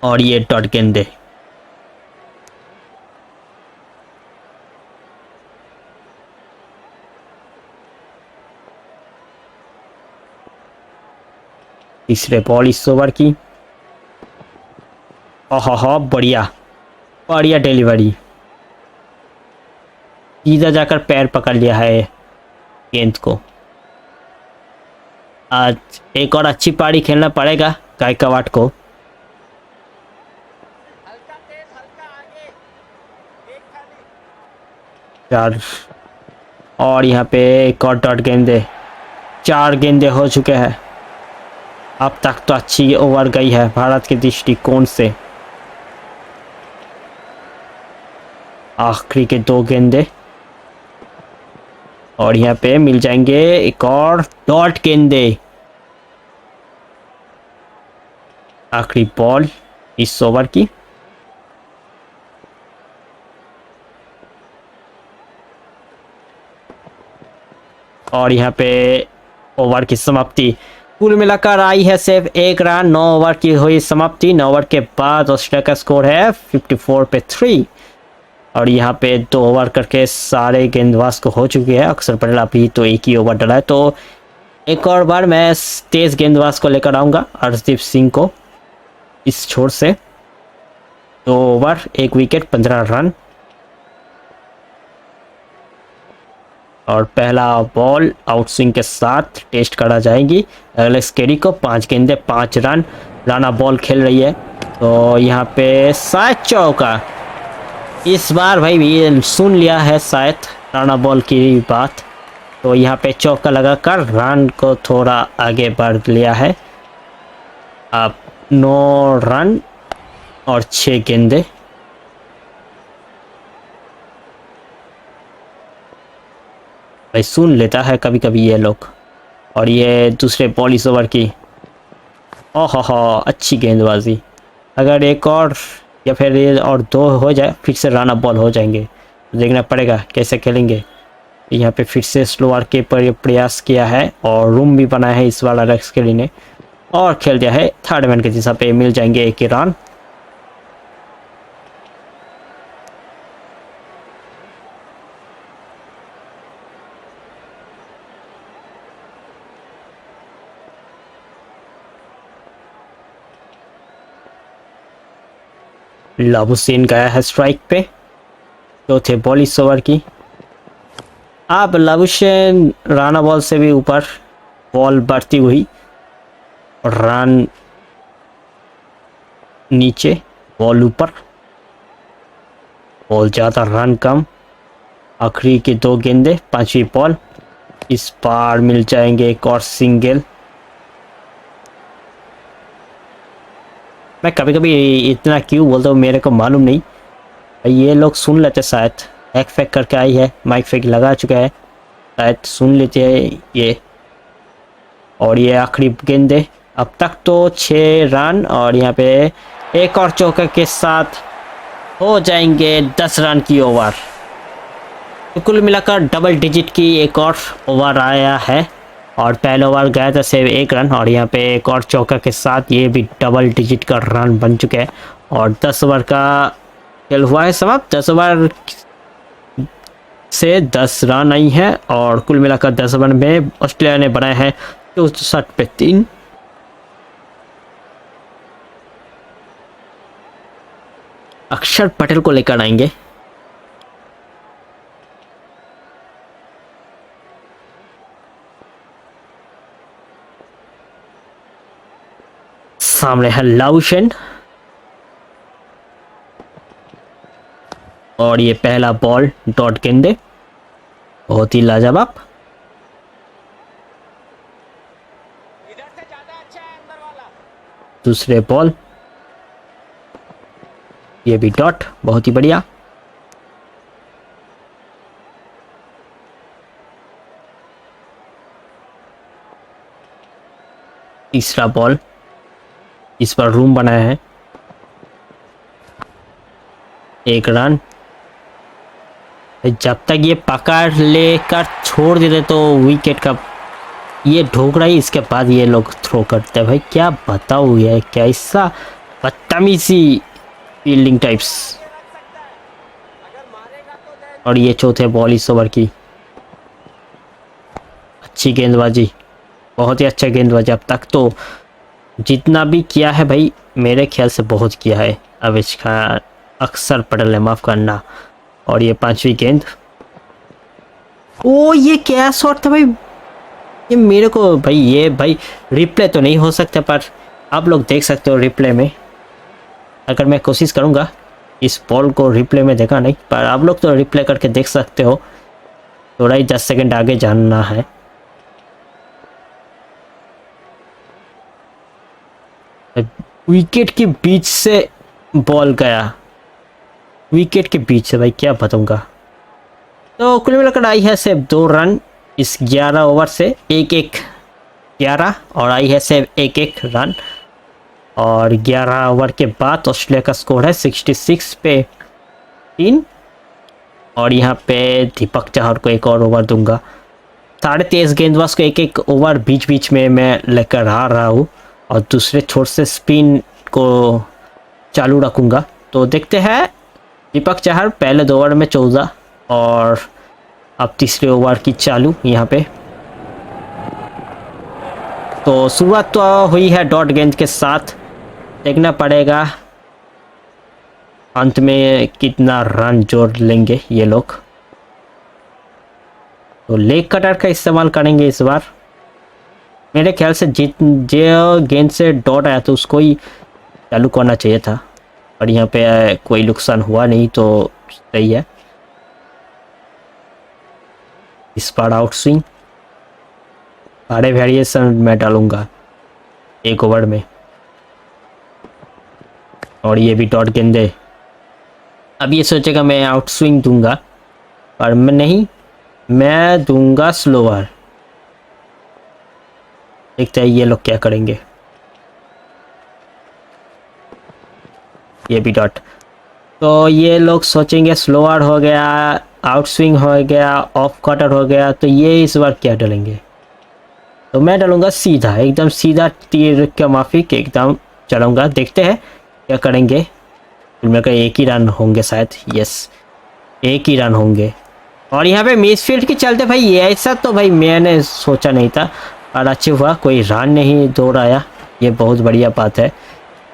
और ये डॉट गेंदे, तीसरे बॉल इस ओवर की। ओहो, बढ़िया बढ़िया डिलीवरी, सीधा जाकर पैर पकड़ लिया है गेंद को। आज एक और अच्छी पारी खेलना पड़ेगा गायकवाड को। हल्का तेज, हल्का आगे, एक खाली। 4 और यहाँ पे एक और डॉट गेंदे, 4 गेंदे हो चुके हैं। अब तक तो अच्छी ओवर गई है भारत के दृष्टिकोण से। आखिरी के 2 गेंदे और यहाँ पे मिल जाएंगे एक और डॉट गेंदे। आखिरी बॉल इस ओवर की। और यहाँ पे ओवर की समाप्ति कुल मिलाकर आई है सिर्फ 1 रन। 9 ओवर की हुई समाप्ति। 9 ओवर के बाद ऑस्ट्रेलिया का स्कोर है 54 पे 3। और यहाँ पे 2 ओवर करके सारे गेंदबाज को हो चुके हैं। अक्षर पटेल अभी तो 1 ही ओवर डाला है, तो एक और बार मैं तेज गेंदबाज को लेकर आऊँगा, अर्शदीप सिंह को इस छोर से। 2 ओवर 1 विकेट 15 रन। और पहला बॉल आउट स्विंग के साथ टेस्ट करा जाएगी एलेक्स कैरी को। 5 गेंदे 5 रन। राना बॉल खेल रही है, तो यहाँ पे शायद चौका। इस बार भाई भी सुन लिया है शायद राना बॉल की बात, तो यहाँ पे चौका लगाकर रन को थोड़ा आगे बढ़ लिया है। अब 9 रन और 6 गेंदे। भाई सुन लेता है कभी कभी ये लोग। और ये दूसरे बॉल इस ओवर की। ओहो, अच्छी गेंदबाजी। अगर एक और या फिर ये और 2 हो जाए फिर से राना बॉल हो जाएंगे। देखना पड़ेगा कैसे खेलेंगे। यहाँ पे फिर से स्लोअर के प्रयास किया है और रूम भी बनाया है इस वाला रेक्स के लिए और खेल दिया है। थर्ड मैन के दिशा पे मिल जाएंगे एक ही रन। लाबुसेन गया है स्ट्राइक पे, चौथे बॉल इस ओवर की। अब लाबुसेन राना बॉल से भी ऊपर, बॉल बढ़ती हुई, रन नीचे, बॉल ऊपर, बॉल ज़्यादा रन कम। आखिरी के 2 गेंदे, 5वीं बॉल, इस बार मिल जाएंगे एक और सिंगल। मैं कभी कभी इतना क्यों बोलता हूँ मेरे को मालूम नहीं, ये लोग सुन लेते शायद। हैक फैक करके आई है, माइक फैक लगा चुका है, शायद सुन लेते हैं ये। और ये आखिरी गेंदे, अब तक तो 6 रन और यहाँ पे एक और चौके के साथ हो जाएंगे 10 रन की ओवर। तो कुल मिलाकर डबल डिजिट की एक और ओवर आया है और पहला ओवर गया था सिर्फ 1 रन और यहाँ पे एक और चौका के साथ ये भी डबल डिजिट का रन बन चुके हैं और 10 ओवर का खेल हुआ है समाप्त। 10 ओवर से 10 रन आई है और कुल मिलाकर 10 ओवर में ऑस्ट्रेलिया ने बनाए हैं 64 पे 3। अक्षर पटेल को लेकर आएंगे। सामने है लाबुसेन और ये पहला बॉल डॉट गेंदे, बहुत ही लाजवाब। दूसरे बॉल, ये भी डॉट, बहुत ही बढ़िया। तीसरा बॉल, इस पर रूम बनाया है, 1 रन। जब तक ये पकड़ लेकर छोड़ देते तो विकेट का ये ढोकरा ही, इसके बाद ये लोग थ्रो करते हैं। भाई क्या बताओ, ये कैसा बदतमीजी फील्डिंग टाइप्स। और ये चौथे बॉल इस ओवर की, अच्छी गेंदबाजी, बहुत ही अच्छा गेंदबाजी। अब तक तो जितना भी किया है भाई मेरे ख्याल से बहुत किया है अवेश खान, अक्षर पटेल ने, माफ करना। और ये 5वीं गेंद, ओ ये क्या शॉट था भाई, ये मेरे को भाई, ये भाई रिप्ले तो नहीं हो सकता पर आप लोग देख सकते हो रिप्ले में। अगर मैं कोशिश करूंगा इस बॉल को रिप्ले में देखा नहीं, पर आप लोग तो रिप्ले करके देख सकते हो, थोड़ा ही 10 सेकंड आगे जानना है। विकेट के बीच से बॉल गया, विकेट के बीच से, भाई क्या बताऊंगा। तो कुल मिलाकर आई है सिर्फ 2 रन इस 11 ओवर से, 1-1 11, और आई है सिर्फ 1-1 रन। और 11 ओवर के बाद ऑस्ट्रेलिया का स्कोर है 66 पे 3। और यहाँ पे दीपक चाहर को एक और ओवर दूंगा। 23.5 गेंदबाज को 1-1 ओवर बीच बीच में मैं लेकर आ रहा हूँ और दूसरे छोर से स्पिन को चालू रखूँगा। तो देखते हैं, दीपक चाहर पहले 2 ओवर में 14 और अब तीसरे ओवर की चालू यहाँ पे। तो शुरुआत तो हुई है डॉट गेंद के साथ, देखना पड़ेगा अंत में कितना रन जोड़ लेंगे ये लोग। तो लेग कटर का इस्तेमाल करेंगे इस बार। मेरे ख्याल से जो गेंद से डॉट आया तो उसको ही चालू करना चाहिए था, और यहाँ पे कोई नुकसान हुआ नहीं तो सही है। इस बार आउट स्विंग, सारे वेरिएशन मैं डालूंगा 1 ओवर में। और ये भी डॉट गेंदे। अब ये सोचेगा मैं आउट स्विंग दूंगा, पर मैं नहीं, मैं दूंगा स्लोअर। देखते हैं ये लोग क्या करेंगे। ये भी डॉट, तो ये लोग सोचेंगे स्लोअर हो गया, आउट स्विंग हो गया, ऑफ कटर हो गया, तो ये इस बार क्या डालेंगे? तो मैं डालूंगा सीधा, एकदम सीधा तीर के माफिक एकदम चलूंगा। देखते हैं क्या करेंगे। फिर मेरे को एक ही रन होंगे शायद, यस एक ही रन होंगे। और यहाँ पे मिसफील्ड के चलते भाई ये ऐसा तो भाई मैंने सोचा नहीं था, और अच्छी हुआ कोई रन नहीं दौड़ाया, ये बहुत बढ़िया बात है।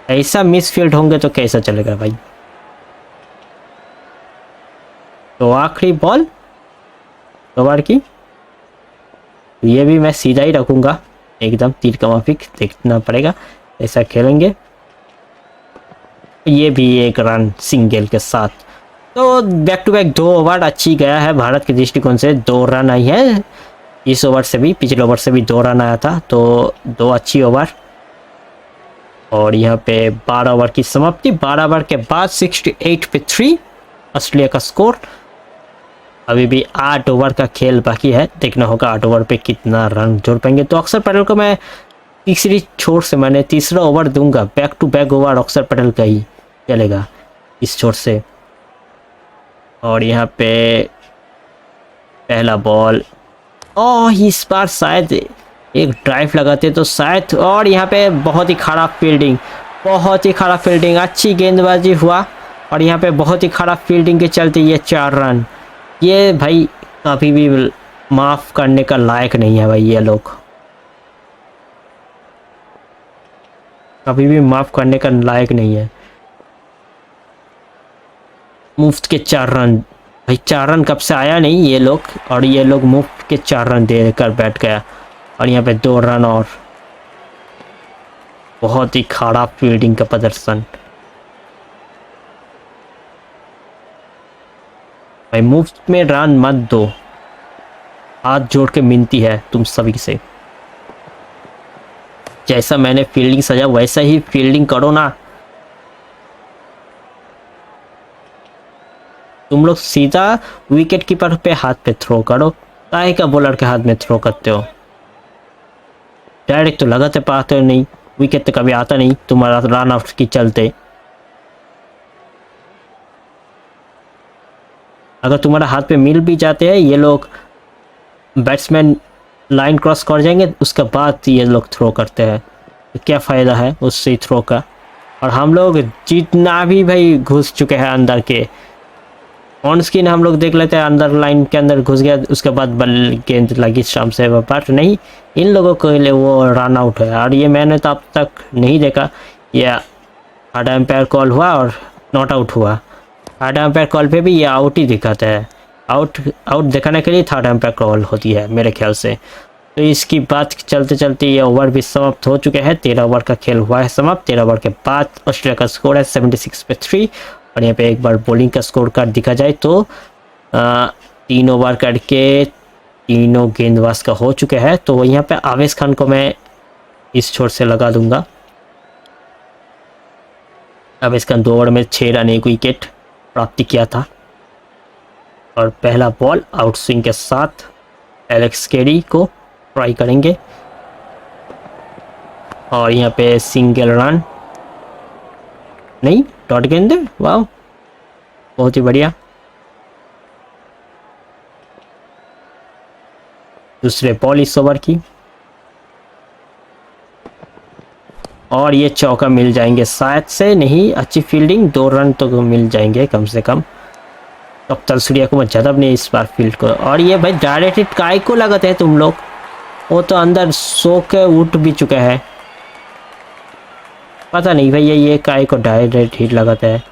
ऐसा मिसफील्ड होंगे तो कैसा चलेगा भाई। तो आखिरी बॉल 2 ओवर की, ये भी मैं सीधा ही रखूंगा, एकदम तीर का माफिक देखना पड़ेगा, ऐसा खेलेंगे। ये भी एक रन सिंगल के साथ। तो बैक टू बैक 2 ओवर अच्छी गया है भारत के दृष्टिकोण से। 2 रन आई है इस ओवर से भी, पिछले ओवर से भी 2 रन आया था, तो 2 अच्छी ओवर। और यहाँ पे 12 ओवर की समाप्ति। 12 ओवर के बाद 68 पे 3 ऑस्ट्रेलिया का स्कोर। अभी भी 8 ओवर का खेल बाकी है, देखना होगा 8 ओवर पे कितना रन जोड़ पाएंगे। तो अक्षर पटेल को मैं तीसरी छोर से मैंने तीसरा ओवर दूंगा, बैक टू बैक ओवर अक्षर पटेल का ही चलेगा इस छोर से। और यहाँ पे पहला बॉल, और इस बार शायद एक ड्राइव लगाते तो शायद। और यहाँ पे बहुत ही खराब फील्डिंग, बहुत ही खराब फील्डिंग, अच्छी गेंदबाजी हुआ और यहाँ पे बहुत ही खराब फील्डिंग के चलते ये 4 रन। ये भाई कभी भी माफ़ करने का लायक नहीं है भाई, ये लोग कभी भी माफ़ करने का लायक नहीं है। मुफ्त के 4 रन भाई, 4 रन कब से आया नहीं ये लोग, और ये लोग मुफ्त के 4 रन देकर बैठ गया। और यहाँ पे 2 रन और बहुत ही खराब फील्डिंग का प्रदर्शन। भाई मुफ्त में रन मत दो, हाथ जोड़ के मिनती है तुम सभी से। जैसा मैंने फील्डिंग सजा वैसा ही फील्डिंग करो ना। तुम लोग सीधा विकेट कीपर पे हाथ पे थ्रो करो, काहे का बॉलर के हाथ में थ्रो करते हो? डायरेक्ट तो लगाते पाते हो नहीं, विकेट तो कभी आता नहीं तुम्हारा रन आउट की चलते। अगर तुम्हारा हाथ पे मिल भी जाते हैं ये लोग, बैट्समैन लाइन क्रॉस कर जाएंगे उसके बाद ये लोग थ्रो करते हैं, तो क्या फ़ायदा है उससे थ्रो का। और हम लोग जितना भी भाई घुस चुके हैं अंदर के, ऑन स्क्रीन हम लोग देख लेते हैं अंदर लाइन के अंदर घुस गया, उसके बाद बल गेंद लगी शाम से, बट नहीं, इन लोगों के लिए वो रन आउट है। और ये मैंने तो अब तक नहीं देखा, ये थर्ड एम्पायर कॉल हुआ और नॉट आउट हुआ। थर्ड एम्पायर कॉल पे भी ये आउट ही दिखाता है, आउट दिखाने के लिए थर्ड एम्पायर कॉल होती है मेरे ख्याल से। तो इसकी बात चलते चलते ये ओवर भी समाप्त हो चुके हैं। 13 ओवर का खेल हुआ है समाप्त। 13 ओवर के बाद ऑस्ट्रेलिया का स्कोर है 76 पे 3। और यहाँ पे एक बार बॉलिंग का स्कोर कार्ड दिखा जाए तो 3 ओवर करके तीनों गेंदबाज का हो चुके हैं। तो यहाँ पे आवेश खान को मैं इस छोर से लगा दूंगा। आवेश खान 2 ओवर में 6 रन 1 विकेट प्राप्ति किया था। और पहला बॉल आउट स्विंग के साथ एलेक्स कैरी को ट्राई करेंगे, और यहाँ पे सिंगल रन नहीं, डॉट गेंद, वाह बहुत ही बढ़िया। दूसरे बॉल इस ओवर की, और ये चौका मिल जाएंगे शायद से, नहीं अच्छी फील्डिंग, 2 रन तो मिल जाएंगे कम से कम। कप्तान सूर्या कुमार यादव ने इस बार फील्ड को, और ये भाई डायरेक्ट हिट काय को लगाते हैं तुम लोग, वो तो अंदर सो के उठ भी चुके हैं, पता नहीं भैया ये काय को डायरेक्ट हिट लगाता है।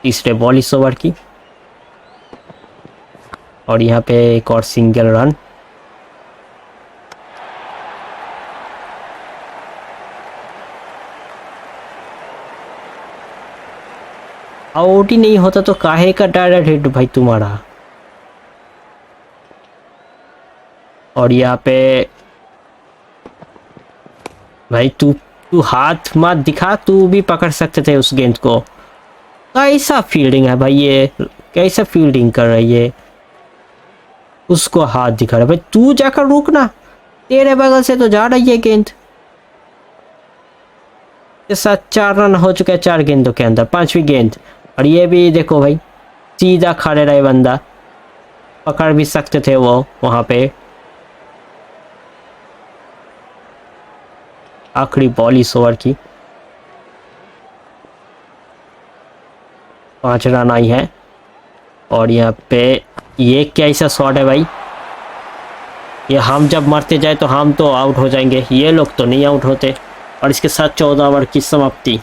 तीसरे बॉल इस ओवर की, और यहाँ पे एक और सिंगल रन। आउट ही नहीं होता तो काहे का डायरेक्ट हिट भाई तुम्हारा। और यहाँ पे भाई तू हाथ मत दिखा, तू भी पकड़ सकते थे उस गेंद को। कैसा फील्डिंग है भाई, ये कैसा फील्डिंग कर रही है, उसको हाथ दिखा रहा है भाई, तू जाकर रुक ना, तेरे बगल से तो जा रही है गेंद। के साथ 4 रन हो चुके हैं 4 गेंदों के अंदर, 5वीं गेंद। और ये भी देखो भाई, सीधा खड़े रहे बंदा, पकड़ भी सकते थे वो वहां पे। आखिरी बॉल इस ओवर की, 5 रन आई है। और यहाँ पे ये क्या ऐसा शॉट है भाई, ये हम जब मरते जाए तो हम तो आउट हो जाएंगे, ये लोग तो नहीं आउट होते। और इसके साथ 14 ओवर की समाप्ति।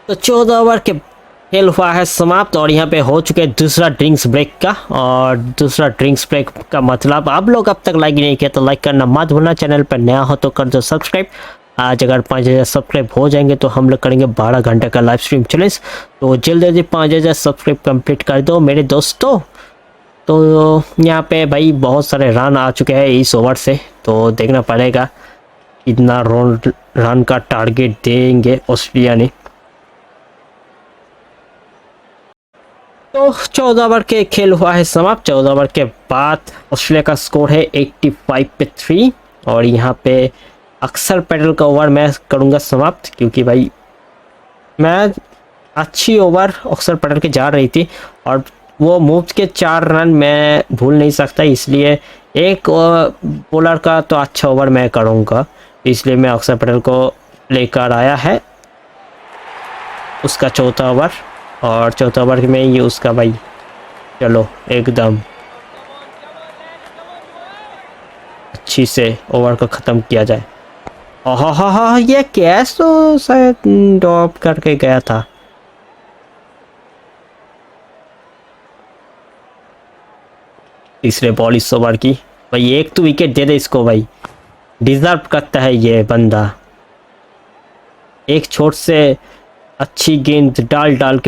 तो 14 ओवर के खेल हुआ है समाप्त। और यहाँ पे हो चुके दूसरा ड्रिंक्स ब्रेक का। और दूसरा ड्रिंक्स ब्रेक का मतलब, आप लोग अब तक लाइक नहीं किया तो लाइक करना मत भूलना, चैनल पर नया हो तो कर दो सब्सक्राइब। आज अगर 5000 सब्सक्राइब हो जाएंगे तो हम लोग करेंगे 12 घंटे का लाइव स्ट्रीम चैलेंज। तो जल्दी जल्दी 5000 सब्सक्राइब कंप्लीट कर दो मेरे दोस्तों। तो यहाँ पे भाई बहुत सारे रन आ चुके हैं इस ओवर से, तो देखना पड़ेगा कितना रन का टारगेट देंगे ऑस्ट्रेलिया ने। तो 14 ओवर के खेल हुआ है समाप्त। 14 ओवर के बाद ऑस्ट्रेलिया का स्कोर है 85 पे 3। और यहाँ पे अक्षर पटेल का ओवर मैं करूँगा समाप्त, क्योंकि भाई मैं अच्छी ओवर अक्षर पटेल की जा रही थी और वो मुफ्त के 4 रन मैं भूल नहीं सकता, इसलिए एक बॉलर का तो अच्छा ओवर मैं करूँगा, इसलिए मैं अक्षर पटेल को लेकर आया है उसका 4था ओवर। और 4था ओवर में ये उसका भाई, चलो एकदम अच्छी से ओवर को ख़त्म किया जाए। हाँ, ये कैच तो शायद ड्रॉप करके गया था। तीसरे बॉल इस ओवर की, भाई एक तो विकेट दे दे इसको भाई, डिजर्व करता है ये बंदा। एक छोट से अच्छी गेंद डाल डाल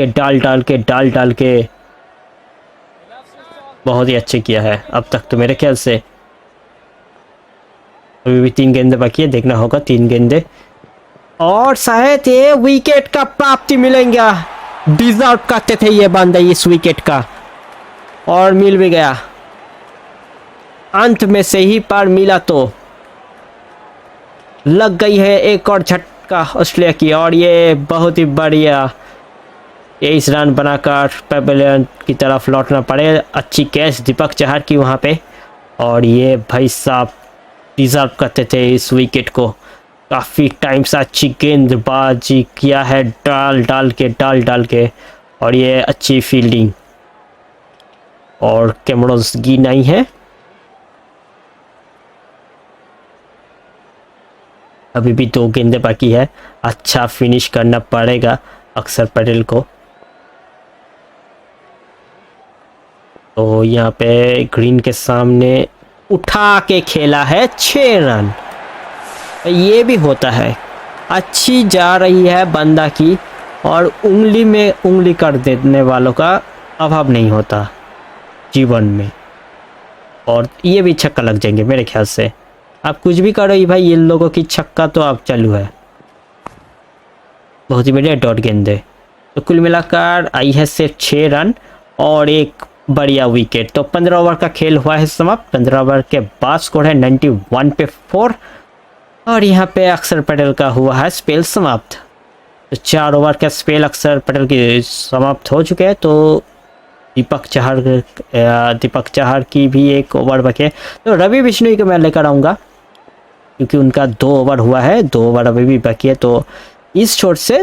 के बहुत ही अच्छे किया है अब तक तो मेरे ख्याल से। अभी भी 3 गेंदे बाकी है, देखना होगा 3 गेंदे, और शायद ये विकेट का प्राप्ति मिलेगा। डिजर्व करते थे ये बंदा इस विकेट का, और मिल भी गया अंत में से ही, पर मिला तो लग गई है एक और झटका ऑस्ट्रेलिया की। और ये बहुत ही बढ़िया 23 रन बनाकर पेविलियन की तरफ लौटना पड़े। अच्छी कैच दीपक चहर की वहाँ पे, और ये भाई साहब डिजर्व करते थे इस विकेट को। काफ़ी टाइम से अच्छी गेंदबाजी किया है, डाल के, और ये अच्छी फील्डिंग, और कैमरोस गी नहीं है। अभी भी 2 गेंदे बाकी है, अच्छा फिनिश करना पड़ेगा अक्षर पटेल को। तो यहाँ पे ग्रीन के सामने उठा के खेला है 6 रन। ये भी होता है, अच्छी जा रही है बंदा की, और उंगली में उंगली कर देने वालों का अभाव नहीं होता जीवन में। और ये भी छक्का लग जाएंगे मेरे ख्याल से। आप कुछ भी करो ही भाई, इन लोगों की छक्का तो आप चालू है। बहुत ही बढ़िया डॉट गेंदे। तो कुल मिलाकर आई है सिर्फ 6 रन और एक बढ़िया विकेट। तो 15 ओवर का खेल हुआ है समाप्त। 15 ओवर के बाद स्कोर है 91 पे 4। और यहाँ पे अक्षर पटेल का हुआ है स्पेल समाप्त। तो 4 ओवर का स्पेल अक्षर पटेल की समाप्त हो चुके हैं। तो दीपक चहर की भी एक ओवर बाकी है। तो रवि बिश्नोई को मैं लेकर आऊँगा, क्योंकि उनका 2 ओवर हुआ है, 2 ओवर अभी भी बाकी है। तो इस छोर से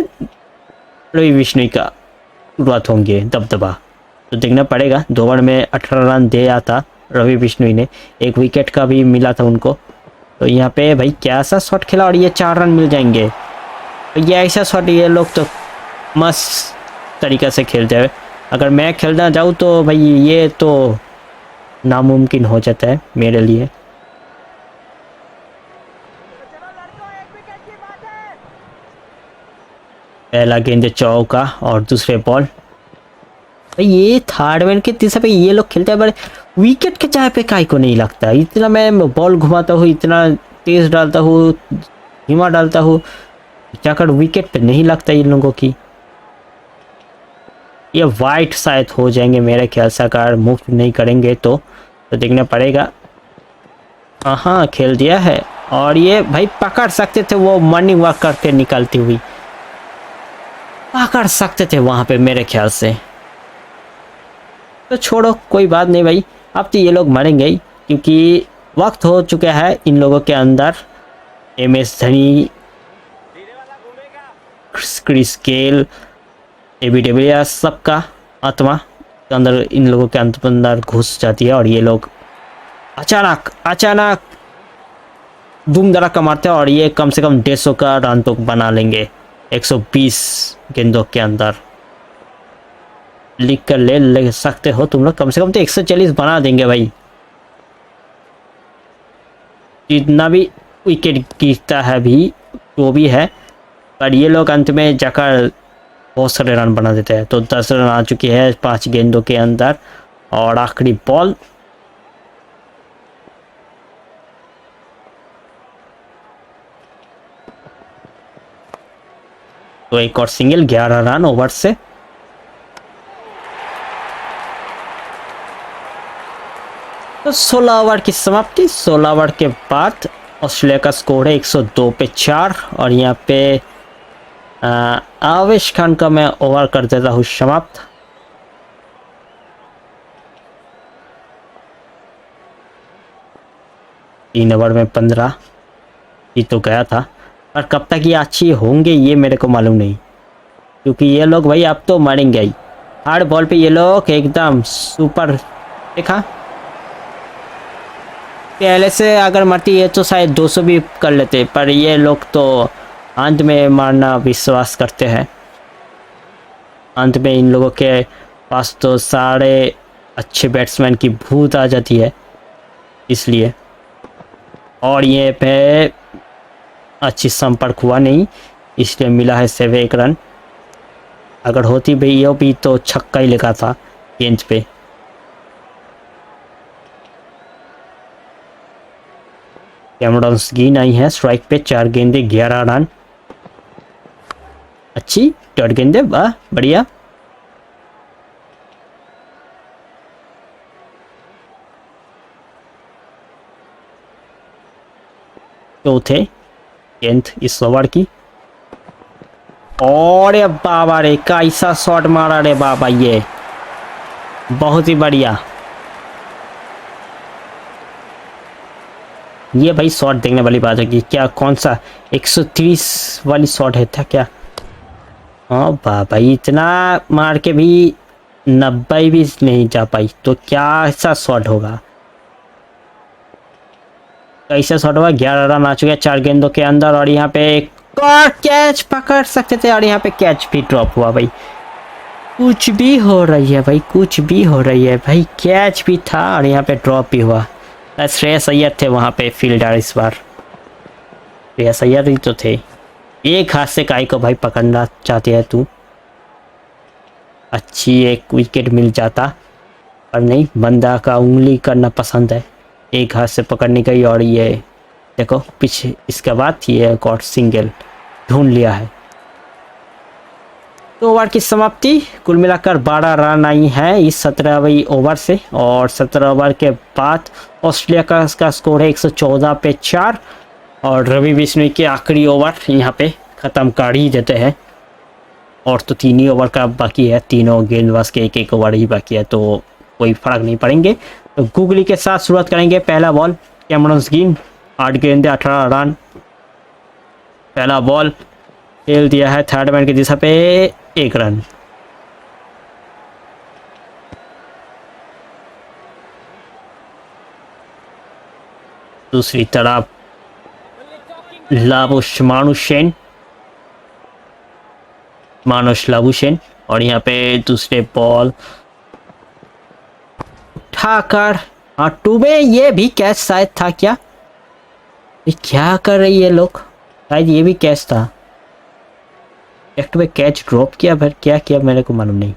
रवि बिश्नोई का शुरुआत होंगे दबदबा। तो देखना पड़ेगा, 2 ओवर में 18 रन दिया था रवि बिश्नोई ने, एक विकेट का भी मिला था उनको। तो यहाँ पे भाई क्या सा शॉट खेला, और ये 4 रन मिल जाएंगे। तो ये ऐसा शॉट ये लोग तो मस्त तरीक़ा से खेलते हैं। अगर मैं खेलना जाऊँ तो भाई ये तो नामुमकिन हो जाता है मेरे लिए। पहला गेंद चौका और दूसरे बॉल। ये थर्ड मैन के तीसरे पे ये लोग खेलते हैं, बड़े विकेट के चाय पे काय को नहीं लगता। इतना मैं बॉल घुमाता हूँ, इतना तेज डालता हूँ, धीमा डालता हूँ, जाकर विकेट पे नहीं लगता इन लोगों की। ये वाइट शायद हो जाएंगे मेरे ख्याल से, अगर मुफ्त नहीं करेंगे तो देखना पड़ेगा। हाँ खेल दिया है, और ये भाई पकड़ सकते थे, वो मॉर्निंग वॉक करके निकलती हुई पकड़ सकते थे वहां पे मेरे ख्याल से। तो छोड़ो, कोई बात नहीं भाई, अब तो ये लोग मरेंगे ही, क्योंकि वक्त हो चुका है इन लोगों के अंदर। MS Dhoni, Chris Gayle, AB de Villiers, सबका आत्मा के अंदर इन लोगों के अंदर घुस जाती है और ये लोग अचानक धूम धड़ाका मारते हैं और ये कम से कम 150 का रन तो बना लेंगे 120 गेंदों के अंदर। लिख कर ले सकते हो तुम लोग, कम से कम तो 140 बना देंगे भाई, जितना भी विकेट गिरता है भी वो भी है। पर ये लोग अंत में जाकर बहुत सारे रन बना देते हैं। तो 10 रन आ चुके हैं 5 गेंदों के अंदर और आखिरी बॉल। तो एक और सिंगल, 11 रन ओवर से। तो 16 ओवर की समाप्ति। 16 ओवर के बाद ऑस्ट्रेलिया का स्कोर है 102 पे 4 और यहाँ पे आवेश खान का मैं ओवर कर देता हूँ समाप्त। तीन ओवर में 15 ही तो गया था, पर कब तक ये अच्छी होंगे ये मेरे को मालूम नहीं, क्योंकि ये लोग भाई अब तो मारेंगे ही। हार्ड बॉल पे ये लोग एकदम सुपर, देखा पहले से अगर मरती है तो शायद 200 भी कर लेते, पर ये लोग तो अंत में मारना विश्वास करते हैं। अंत में इन लोगों के पास तो सारे अच्छे बैट्समैन की भूत आ जाती है, इसलिए। और ये पे अच्छी संपर्क हुआ नहीं, इसलिए मिला है सिर्फ 1 रन। अगर होती भी ये भी तो छक्का ही लगा था गेंद पे। कैमरन ग्रीन आई है स्ट्राइक पे, 4 गेंदे 11 रन। अच्छी डॉट गेंदे, वाह बढ़िया। चौथे गेंद इस ओवर की, और बाबा रे कैसा शॉट मारा रे बाबा, ये बहुत ही बढ़िया। ये भाई शॉट देखने वाली बात है कि क्या कौन सा 130 वाली शॉट है था क्या। हाँ बाबा, इतना मार के भी 90 भी नहीं जा पाई, तो क्या ऐसा शॉट होगा, कैसा शॉट हुआ। 11 रन आ चुके हैं 4 गेंदों के अंदर और यहाँ पे एक और कैच पकड़ सकते थे और यहाँ पे कैच भी ड्रॉप हुआ भाई। कुछ भी हो रही है भाई, कुछ भी हो रही है भाई, कैच भी था और यहाँ पे ड्रॉप भी हुआ। श्रेयस अय्यर थे वहाँ पे फील्डर इस बार, श्रेयस अय्यर ही तो थे। एक हाथ से काय को भाई पकड़ना चाहते हैं तू, अच्छी एक विकेट मिल जाता, पर नहीं, बंदा का उंगली करना पसंद है, एक हाथ से पकड़ने का ही। और ये देखो पीछे इसके बाद ये एक और सिंगल ढूंढ लिया है। तो ओवर की समाप्ति, कुल मिलाकर 12 रन आई हैं इस 17वें ओवर से। और 17 ओवर के बाद ऑस्ट्रेलिया का स्कोर है 114 पे 4 और रवि बिश्नोई के आखिरी ओवर यहाँ पे ख़त्म कर ही देते हैं। और तो 3 ही ओवर का बाकी है, तीनों गेंदबाज के 1-1 ओवर ही बाकी है, तो कोई फर्क नहीं पड़ेंगे। तो गूगली के साथ शुरुआत करेंगे। पहला बॉल कैमरन ग्रीन, 8 गेंदे 18 रन। पहला बॉल खेल दिया है थर्ड मैन की दिशा पे, 1 रन। दूसरी तरफ मानुष लाबुशेन और यहाँ पे दूसरे बॉल उठाकर टू में, ये भी कैच शायद था क्या, ये क्या कर रही है लोग, शायद ये भी कैच था। एक में कैच ड्रॉप किया, फिर क्या किया मेरे को मालूम नहीं,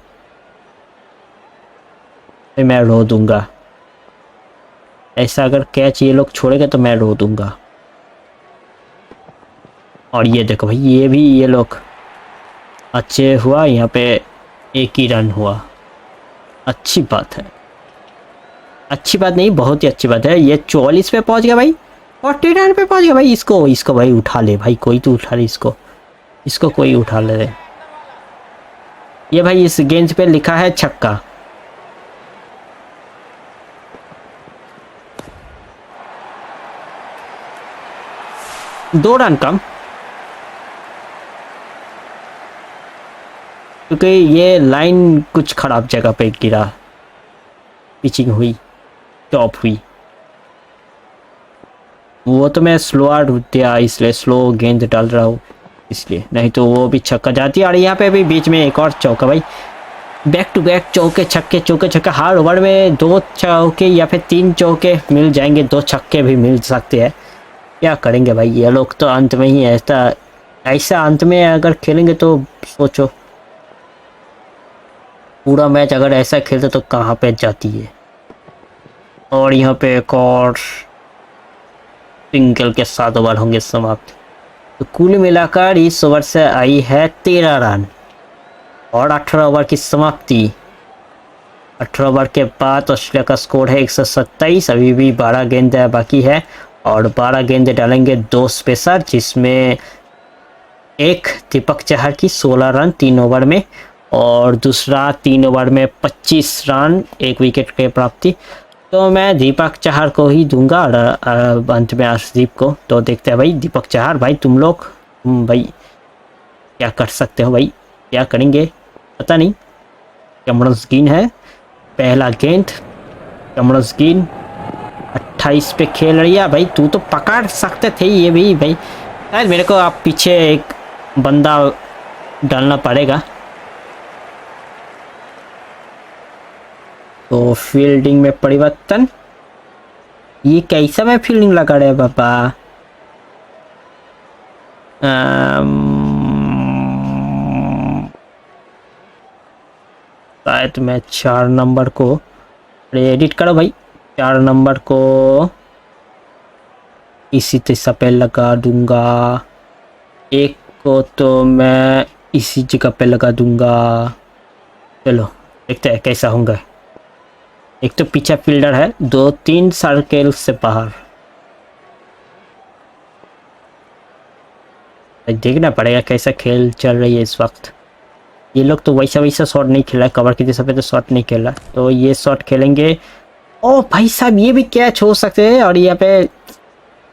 फिर मैं रो दूंगा ऐसा। अगर कैच ये लोग छोड़ेगा तो मैं रो दूंगा। और ये देखो भाई, ये भी ये लोग अच्छे हुआ, यहाँ पे 1 ही रन हुआ। अच्छी बात है, अच्छी बात नहीं, बहुत ही अच्छी बात है। ये 44 पे पहुंच गया भाई 49 पे पहुंच गया भाई। इसको भाई उठा ले भाई, कोई तो उठा ले इसको कोई उठा ले। ये भाई इस गेंद पे लिखा है छक्का। दो रन कम, क्योंकि ये लाइन कुछ खराब जगह पे गिरा, पिचिंग हुई, टॉप हुई। वो तो मैं स्लो आउट दिया इसलिए स्लो गेंद डाल रहा हूँ इसलिए, नहीं तो वो भी छक्का जाती है। और यहाँ पे भी बीच में एक और चौका भाई, बैक टू बैक चौके छक्के हर ओवर में 2 चौके या फिर 3 चौके मिल जाएंगे, 2 छक्के भी मिल सकते हैं। क्या करेंगे भाई ये लोग तो अंत में ही ऐसा अंत में अगर खेलेंगे तो सोचो, पूरा मैच अगर ऐसा खेलते तो कहाँ पे जाती है। और यहाँ पे एक और सिंगल के 7 ओवर होंगे समाप्त। तो कुल मिलाकर इस ओवर से आई है 13 रन और 18 ओवर की समाप्ति। 18 ओवर के बाद ऑस्ट्रेलिया का स्कोर है 127। अभी भी 12 गेंद बाकी है और 12 गेंद डालेंगे 2 स्पेसर, जिसमें एक दीपक चहर की 16 रन 3 ओवर में और दूसरा 3 ओवर में 25 रन 1 विकेट की प्राप्ति। तो मैं दीपक चहर को ही दूंगा और अंत में अर्शदीप को। तो देखते हैं भाई दीपक चहर भाई, तुम भाई क्या कर सकते हो भाई, क्या करेंगे पता नहीं। कैमरन ग्रीन है पहला गेंद, कैमरन ग्रीन 28 पे खेल रही है भाई, तू तो पकड़ सकते थे ये भी भाई। शायद मेरे को आप पीछे एक बंदा डालना पड़ेगा। तो फील्डिंग में परिवर्तन, ये कैसा मैं फील्डिंग लगा रहे बाबा। शायद मैं 4 नंबर को एडिट करो भाई, 4 नंबर को इसी दिशा पे लगा दूंगा, एक को तो मैं इसी जगह पे लगा दूंगा। चलो देखते हैं कैसा होगा। एक तो पीछे फील्डर है, 2-3 सर्कल से बाहर, देखना पड़ेगा कैसा खेल चल रही है इस वक्त। ये लोग तो वैसा शॉट नहीं खेला है, कवर की दिशा पे तो शॉट नहीं खेला, तो ये शॉट खेलेंगे। ओ भाई साहब ये भी कैच हो सकते हैं, और यहाँ पे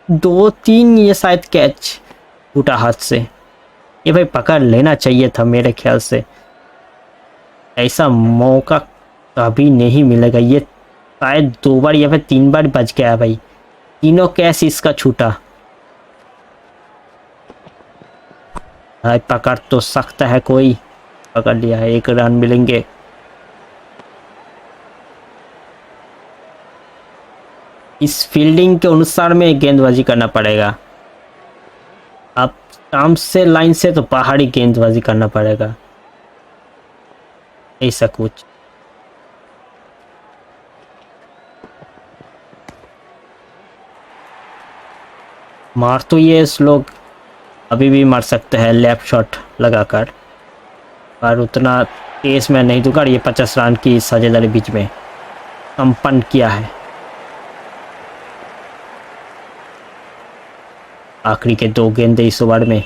2-3 ये शायद कैच टूटा हाथ से, ये भाई पकड़ लेना चाहिए था मेरे ख्याल से। ऐसा मौका कभी नहीं मिलेगा, ये शायद 2 बार या फिर 3 बार बच गया भाई, तीनों कैच इसका छूटा। भाई पकड़ तो सकता है कोई, पकड़ लिया है, 1 रन मिलेंगे। इस फील्डिंग के अनुसार में गेंदबाजी करना पड़ेगा। अब स्टंप से लाइन से तो बाहरी गेंदबाजी करना पड़ेगा, ऐसा कुछ। मार तो ये लोग अभी भी मार सकते हैं लेफ्ट शॉट लगाकर, पर उतना तेज में नहीं दूंगा। ये 50 रन की साझेदारी बीच में संपन्न किया है। आखिरी के 2 गेंदे इस ओवर में,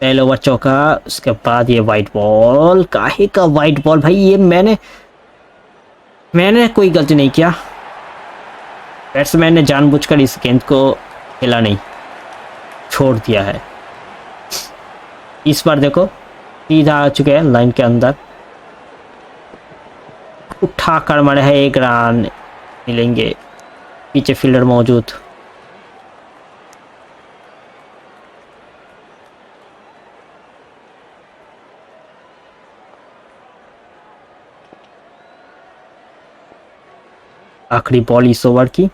पहले ओवर चौका, उसके बाद ये वाइट बॉल। काहे का वाइट बॉल भाई, ये मैंने कोई गलती नहीं किया, बैट्समैन ने जानबूझकर इस गेंद को खेला नहीं, छोड़ दिया है। इस बार देखो सीधा आ चुके हैं लाइन के अंदर, उठा कर मारे है, 1 रन मिलेंगे, पीछे फील्डर मौजूद। आखिरी बॉल इस ओवर की,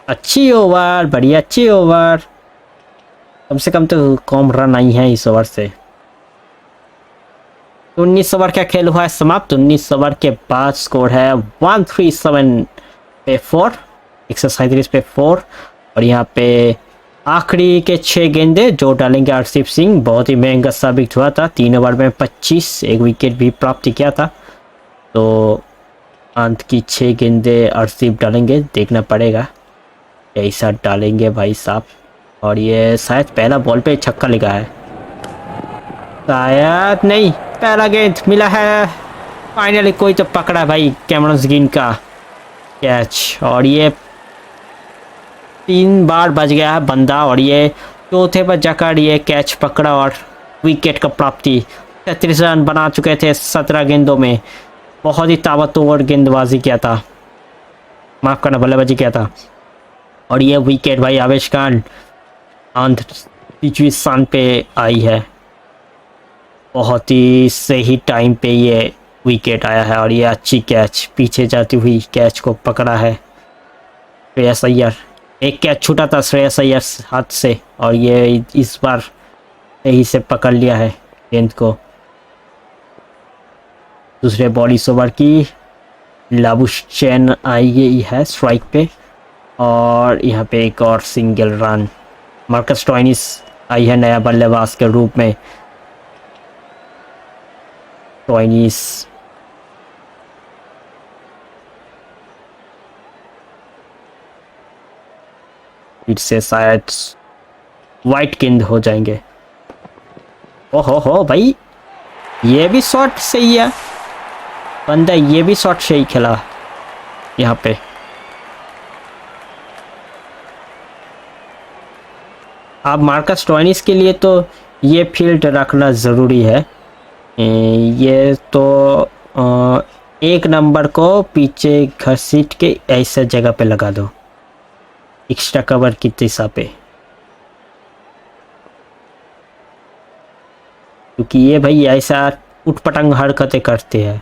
अच्छी ओवर, बढ़िया अच्छी ओवर, कम से कम तो कम रन आई है इस ओवर से। 19 ओवर का खेल हुआ है समाप्त। 19 ओवर के बाद स्कोर है 137 पे 4, 137 पे 4। और यहाँ पे आखिरी के 6 गेंदे जो डालेंगे अर्शदीप सिंह, बहुत ही महंगा साबित हुआ था। 3 ओवर में 25, 1 विकेट भी प्राप्त किया था। तो अंत की 6 गेंदें अर्शदीप डालेंगे, देखना पड़ेगा कैसा डालेंगे भाई साहब। और ये शायद पहला बॉल पे छक्का लगा है, शायद नहीं, पहला गेंद मिला है। फाइनली कोई तो पकड़ा भाई, कैमरन ग्रीन का कैच। और ये 3 बार बज गया है बंदा, और ये चौथे पर जाकर ये कैच पकड़ा और विकेट का प्राप्ति। 33 रन बना चुके थे 17 गेंदों में। बहुत ही ताबड़तोड़ गेंदबाजी किया था, माफ करना, बल्लेबाजी किया था। और ये विकेट भाई आवेश खान अंत 25 स्थान पे आई है। बहुत ही सही टाइम पे ये विकेट आया है, और ये अच्छी कैच, पीछे जाती हुई कैच को पकड़ा है श्रेयस अय्यर। एक कैच छूटा था श्रेयस अय्यर हाथ से, और ये इस बार सही से पकड़ लिया है गेंद को। दूसरे बॉल इस ओवर की लाबुशैन आई है स्ट्राइक पे, और यहाँ पे एक और सिंगल रन। मार्कस स्टोइनिस आई है नया बल्लेबाज के रूप में। स्टोइनिस फिर से शायद वाइट गेंद हो जाएंगे। ओहो हो भाई, ये भी शॉट सही है बंदा, ये भी शॉट सही खेला यहाँ पे। अब मार्कस स्टोइनिस के लिए तो ये फील्ड रखना ज़रूरी है। ये तो 1 नंबर को पीछे घसीट के ऐसा जगह पे लगा दो, एक्स्ट्रा कवर की दिशा पे, क्योंकि ये भाई ऐसा उठपटंग हरकतें करते हैं।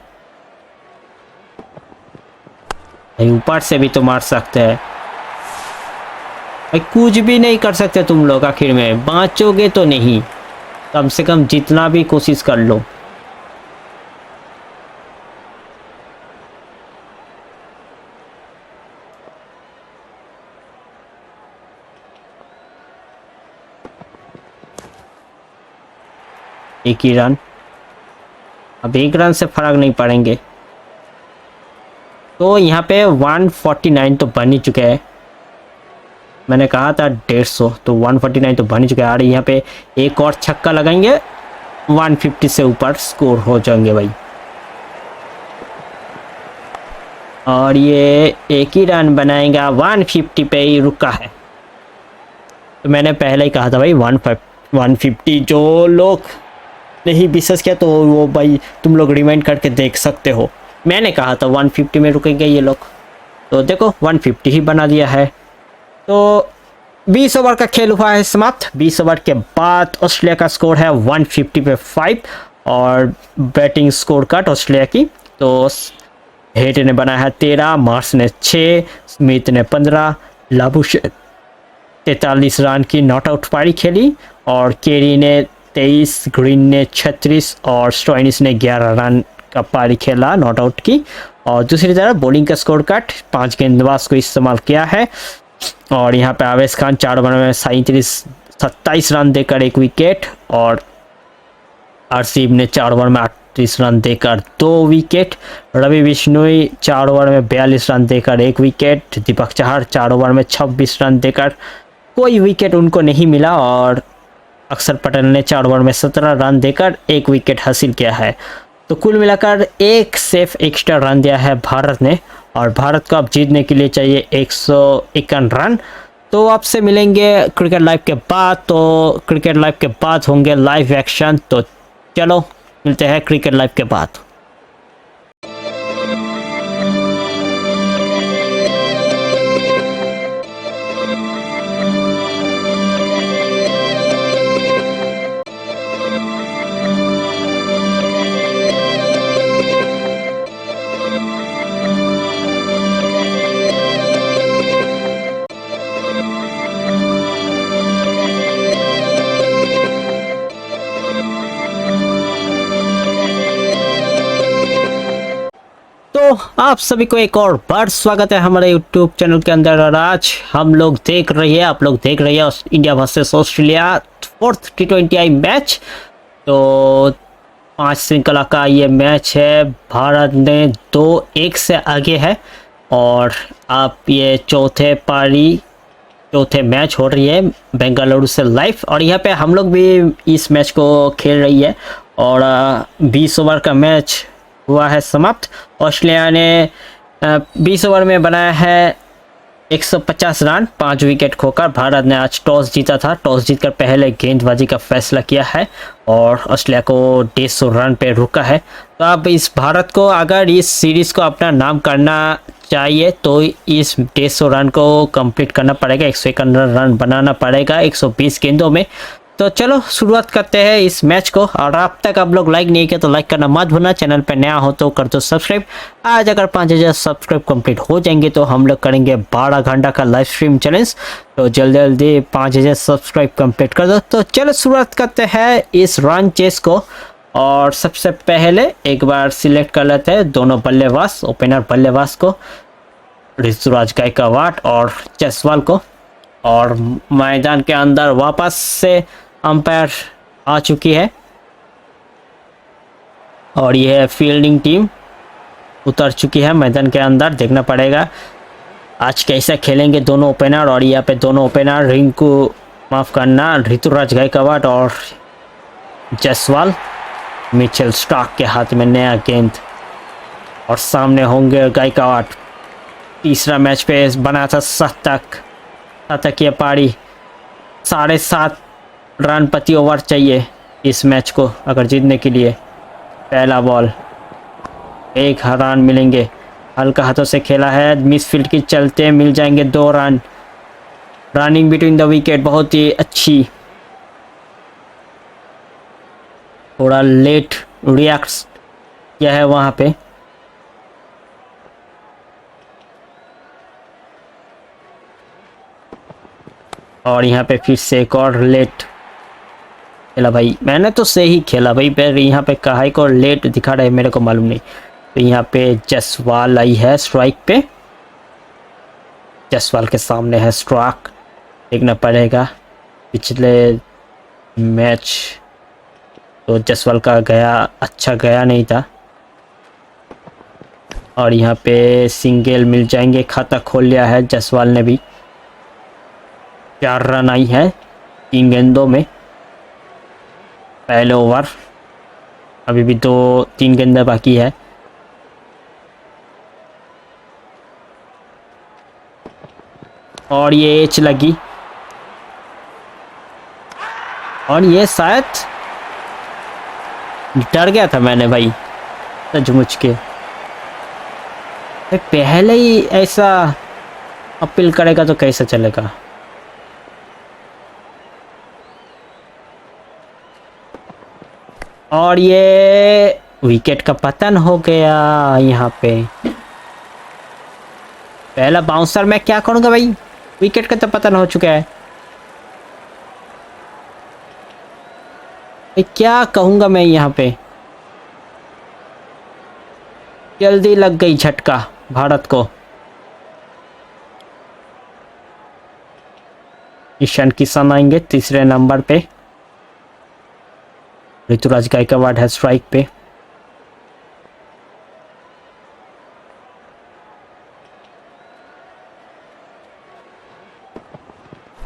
भाई ऊपर से भी तो मार सकते हैं भाई, कुछ भी नहीं कर सकते तुम लोग, आखिर में बाँचोगे तो नहीं, कम से कम जितना भी कोशिश कर लो। एक ही रन, अब 1 रन से फर्क नहीं पड़ेंगे। तो यहाँ पे 149 तो बन ही चुके हैं, मैंने कहा था 150, तो 149 तो बन ही चुके हैं। और यहाँ पे एक और छक्का लगाएंगे, 150 से ऊपर स्कोर हो जाएंगे भाई। और ये एक ही रन बनाएगा, 150 पे ही रुका है। तो मैंने पहले ही कहा था भाई 150, जो लोग नहीं विश्वास किया तो वो भाई तुम लोग रिमाइंड करके देख सकते हो। मैंने कहा था 150 में रुकेंगे ये लोग, तो देखो 150 ही बना दिया है। तो 20 ओवर का खेल हुआ है समाप्त। 20 ओवर के बाद ऑस्ट्रेलिया का स्कोर है 150 पे 5, और बैटिंग स्कोर कार्ड ऑस्ट्रेलिया की, तो हेड ने बनाया है 13, मार्स ने 6, स्मिथ ने 15, लाबुश 43 रन की नॉट आउट पारी खेली, और केरी ने 23, ग्रीन ने 36 और स्टोइनिस ने 11 रन का पारी खेला नॉट आउट की। और दूसरी तरफ बॉलिंग का स्कोर कार्ड 5 गेंदबाज को इस्तेमाल किया है, और यहाँ पे आवेश खान 4 ओवर में 27 रन देकर 1 विकेट, और अर्शदीप ने 4 ओवर में 38 रन देकर 2 विकेट, रवि बिश्नोई 4 ओवर में 42 रन देकर 1 विकेट, दीपक चाहर 4 ओवर में 26 रन देकर कोई विकेट उनको नहीं मिला, और अक्षर पटेल ने 4 ओवर में 17 रन देकर 1 विकेट हासिल किया है। तो कुल मिलाकर 1 सेफ एक्स्ट्रा रन दिया है भारत ने, और भारत को अब जीतने के लिए चाहिए 151 रन। तो आपसे मिलेंगे क्रिकेट लाइव के बाद, तो क्रिकेट लाइव के बाद होंगे लाइव एक्शन। तो चलो मिलते हैं क्रिकेट लाइव के बाद। आप सभी को एक और बार स्वागत है हमारे YouTube चैनल के अंदर, और आज हम लोग देख रहे हैं, आप लोग देख रहे हैं India versus Australia 4th T20I match. तो 5 श्रृंखला का ये मैच है। भारत ने 2-1 से आगे है और आप ये चौथे मैच हो रही है बेंगलुरु से लाइव, और यहाँ पे हम लोग भी इस मैच को खेल रही है। और 20 ओवर का मैच हुआ है समाप्त। ऑस्ट्रेलिया ने 20 ओवर में बनाया है 150 रन 5 विकेट खोकर। भारत ने आज टॉस जीता था, टॉस जीतकर पहले गेंदबाजी का फैसला किया है और ऑस्ट्रेलिया को 150 रन पे रुका है। तो अब इस भारत को अगर इस सीरीज़ को अपना नाम करना चाहिए तो इस 150 रन को कंप्लीट करना पड़ेगा, 151 रन बनाना पड़ेगा 120 गेंदों में। तो चलो शुरुआत करते हैं इस मैच को। और अब तक आप लोग लाइक नहीं किया तो लाइक करना मत भूलना, चैनल पे नया हो तो कर दो सब्सक्राइब। आज अगर 5000 सब्सक्राइब कंप्लीट हो जाएंगे तो हम लोग करेंगे 12 घंटा का लाइव स्ट्रीम चैलेंज। तो जल्दी जल्दी 5000 सब्सक्राइब कंप्लीट कर दो। तो चलो शुरुआत करते हैं इस रन चेस को। और सबसे पहले एक बार सिलेक्ट कर लेते हैं दोनों बल्लेबाज, ओपनर बल्लेबाज को, ऋतुराज गायकवाड़ और जायसवाल को। और मैदान के अंदर वापस से अंपायर आ चुकी है और यह फील्डिंग टीम उतर चुकी है मैदान के अंदर। देखना पड़ेगा आज कैसे खेलेंगे दोनों ओपनर। और यहाँ पे दोनों ओपनर रिंकू, माफ़ करना, ऋतुराज गायकवाड़ और जायसवाल। मिचेल स्टार्क के हाथ में नया गेंद और सामने होंगे गायकवाड़। तीसरा मैच पे बना था शतकीय पारी, 7.5 रन प्रति ओवर चाहिए इस मैच को अगर जीतने के लिए। पहला बॉल, 1 रन मिलेंगे, हल्का हाथों से खेला है, मिसफील्ड के चलते मिल जाएंगे 2 run. Running between the wicket बहुत ही अच्छी, थोड़ा लेट रिएक्ट किया है वहाँ पे। और यहाँ पे फिर से एक और लेट खेला भाई, मैंने तो सही खेला भाई, पर यहाँ पे कहाँ को लेट दिखा रहा है मेरे को मालूम नहीं। तो यहाँ पे जायसवाल आई है स्ट्राइक पे, जायसवाल के सामने है स्ट्राइक। देखना पड़ेगा, पिछले मैच तो जायसवाल का अच्छा गया नहीं था। और यहाँ पे सिंगल मिल जाएंगे, खाता खोल लिया है जायसवाल ने भी। 4 रन आई है 3 गेंदों में पहले ओवर, अभी भी 2-3 गेंदें बाकी है। और ये एच लगी और ये शायद डर गया था मैंने भाई सचमुच के। पहले ही ऐसा अपील करेगा तो कैसे चलेगा। और ये विकेट का पतन हो गया यहाँ पे। पहला बाउंसर मैं क्या करूँगा भाई, विकेट का तो पतन हो चुका है। क्या कहूँगा मैं यहाँ पे, जल्दी लग गई झटका भारत को। ईशान किशन आएंगे तीसरे नंबर पे, ऋतुराज गायकवाड़ है स्ट्राइक पे।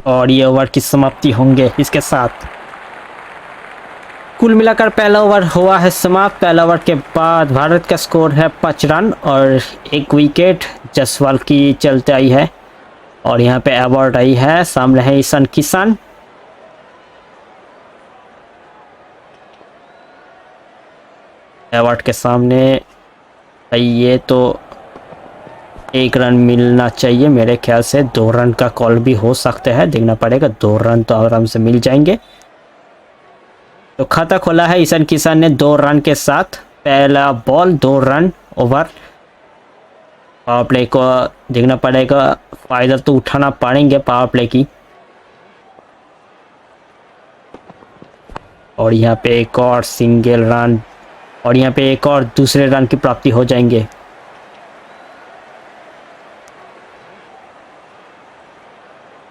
और ये ओवर की समाप्ति होंगे इसके साथ। कुल मिलाकर पहला ओवर हुआ है समाप्त। पहला ओवर के बाद भारत का स्कोर है 5 रन और 1 विकेट जायसवाल की चलते आई है। और यहाँ पे अवार्ड आई है, सामने है ईशान किशन। अवार्ड के सामने ये तो 1 रन मिलना चाहिए मेरे ख्याल से। 2 रन का कॉल भी हो सकता है, देखना पड़ेगा। 2 रन तो आराम से मिल जाएंगे। तो खाता खोला है ईशान किशन ने 2 रन के साथ। पहला ball 2 run over. Power play को देखना पड़ेगा, फायदा तो उठाना पड़ेंगे पावर प्ले की। और यहाँ पे एक और सिंगल रन और यहाँ पे एक और दूसरे रन की प्राप्ति हो जाएंगे।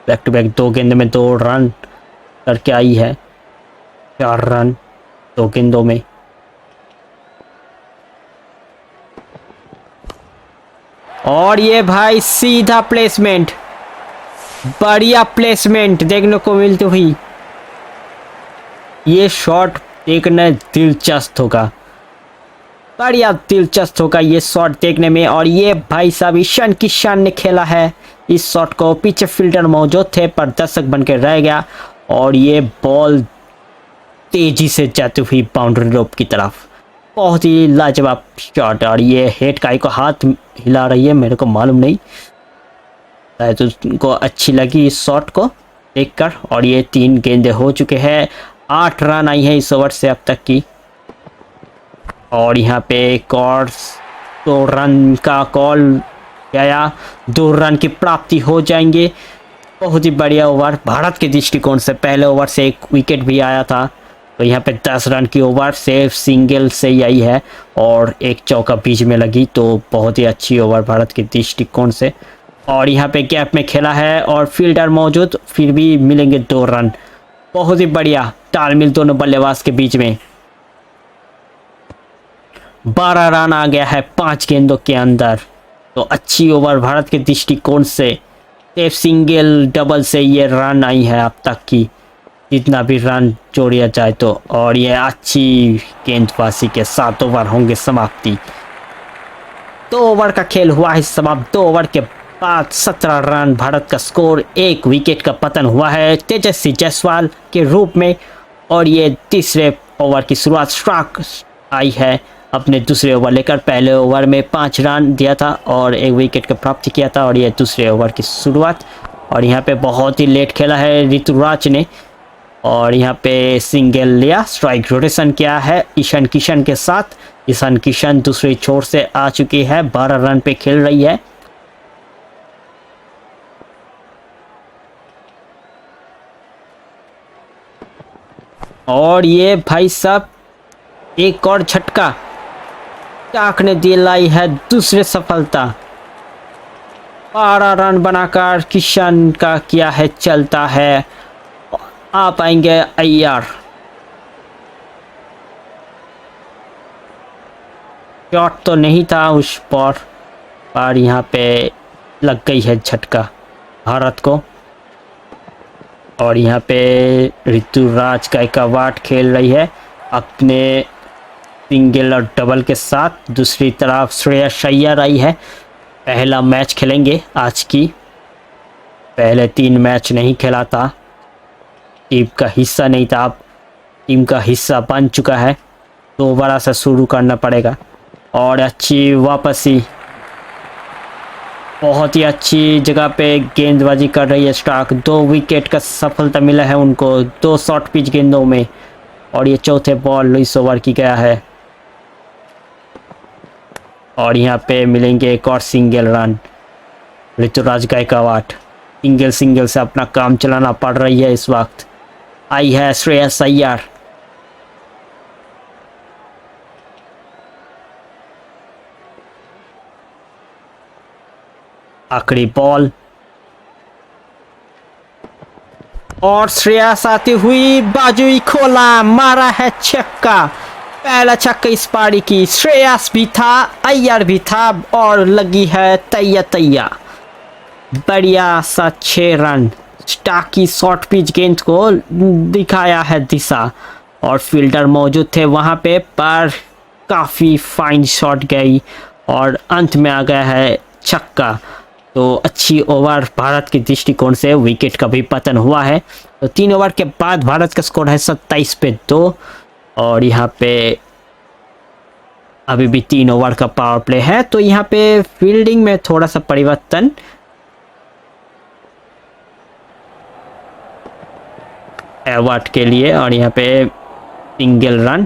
बैक टू बैक 2 गेंद में 2 रन करके आई है। 4 रन 2 गेंदों में। और ये भाई सीधा प्लेसमेंट, बढ़िया प्लेसमेंट देखने को मिलती हुई। ये शॉट देखना दिलचस्प होगा, बढ़िया दिलचस्प होगा ये शॉट देखने में। और ये भाई साहब ईशान किशन ने खेला है इस शॉट को, पीछे फील्डर मौजूद थे पर दर्शक बन के रह गया। और ये बॉल तेजी से जाती हुई बाउंड्री रोप की तरफ, बहुत ही लाजवाब शॉट। और ये हेड काई को हाथ हिला रही है, मेरे को मालूम नहीं, शायद उनको अच्छी लगी इस शॉट को देखकर। और ये 3 गेंदे हो चुके हैं, 8 रन आई है इस ओवर से अब तक की। और यहाँ पे एक और 2 रन का कॉल आया, 2 रन की प्राप्ति हो जाएंगे। बहुत ही बढ़िया ओवर भारत के दृष्टिकोण से, पहले ओवर से 1 विकेट भी आया था, तो यहाँ पे 10 रन की ओवर सिर्फ सिंगल से ही आई है और 1 चौका बीच में लगी, तो बहुत ही अच्छी ओवर भारत के दृष्टिकोण से। और यहाँ पे गैप में खेला है और फील्डर मौजूद, फिर भी मिलेंगे 2 रन, बहुत ही बढ़िया तालमेल दोनों बल्लेबाज के बीच में। 12 रन आ गया है 5 गेंदों के अंदर, तो अच्छी ओवर भारत के दृष्टिकोण से। सिर्फ सिंगल डबल से ये रन आई है अब तक की, जितना भी रन जोड़िया जाए तो। और ये अच्छी गेंदबाजी के 7 ओवर होंगे समाप्ति। 2 ओवर का खेल हुआ है समाप्त, 2 ओवर के बाद 17 रन भारत का स्कोर, 1 विकेट का पतन हुआ है तेजस्वी जायसवाल के रूप में। और ये तीसरे ओवर की शुरुआत स्ट्राइक आई है अपने दूसरे ओवर लेकर, पहले ओवर में 5 रन दिया था और 1 विकेट का प्राप्ति किया था। और ये दूसरे ओवर की शुरुआत, और यहाँ पे बहुत ही लेट खेला है ऋतुराज ने, और यहाँ पे सिंगल लिया, स्ट्राइक रोटेशन किया है ईशान किशन के साथ। ईशान किशन दूसरे छोर से आ चुकी है, 12 रन पे खेल रही है। और ये भाई साहब एक और झटका, टाक ने दिलाई है दूसरे सफलता। 12 रन बनाकर किशन का किया है चलता है, आ पाएंगे अय्यर। शॉट तो नहीं था उस पर यहाँ पे लग गई है झटका भारत को। और यहाँ पे ऋतुराज गायकवाड़ खेल रही है अपने सिंगल और डबल के साथ। दूसरी तरफ श्रेयस अय्यर आई है, पहला मैच खेलेंगे आज की, पहले 3 मैच नहीं खेला था, टीम का हिस्सा नहीं था, अब टीम का हिस्सा बन चुका है, तो बड़ा सा शुरू करना पड़ेगा। और अच्छी वापसी, बहुत ही अच्छी जगह पे गेंदबाजी कर रही है स्टार्क। 2 विकेट का सफलता मिला है उनको 2 शॉर्ट पिच गेंदों में। और ये चौथे बॉल इस ओवर की गया है, और यहाँ पे मिलेंगे एक और single run. Ruturaj Gaikwad single से अपना काम चलाना पड़ रही है इस वक्त। आई है श्रेयस अय्यर, आखिरी बॉल, और श्रेयस आती हुई बाजू ही खोला, मारा है छक्का, पहला छक्का इस पारी की। श्रेयस भी था, अय्यर भी था, और लगी है तैया बढ़िया सा 6 रन। स्टार्क की शॉर्ट पिच गेंद को दिखाया है दिशा, और फील्डर मौजूद थे वहां पे, पर काफ़ी फाइन शॉट गई और अंत में आ गया है छक्का। तो अच्छी ओवर भारत के दृष्टिकोण से, विकेट का भी पतन हुआ है। तो 3 ओवर के बाद भारत का स्कोर है 27 पे 2। और यहाँ पे अभी भी 3 ओवर का पावर प्ले है, तो यहाँ पे फील्डिंग में थोड़ा सा परिवर्तन। एवार्ड के लिए, और यहाँ पे सिंगल रन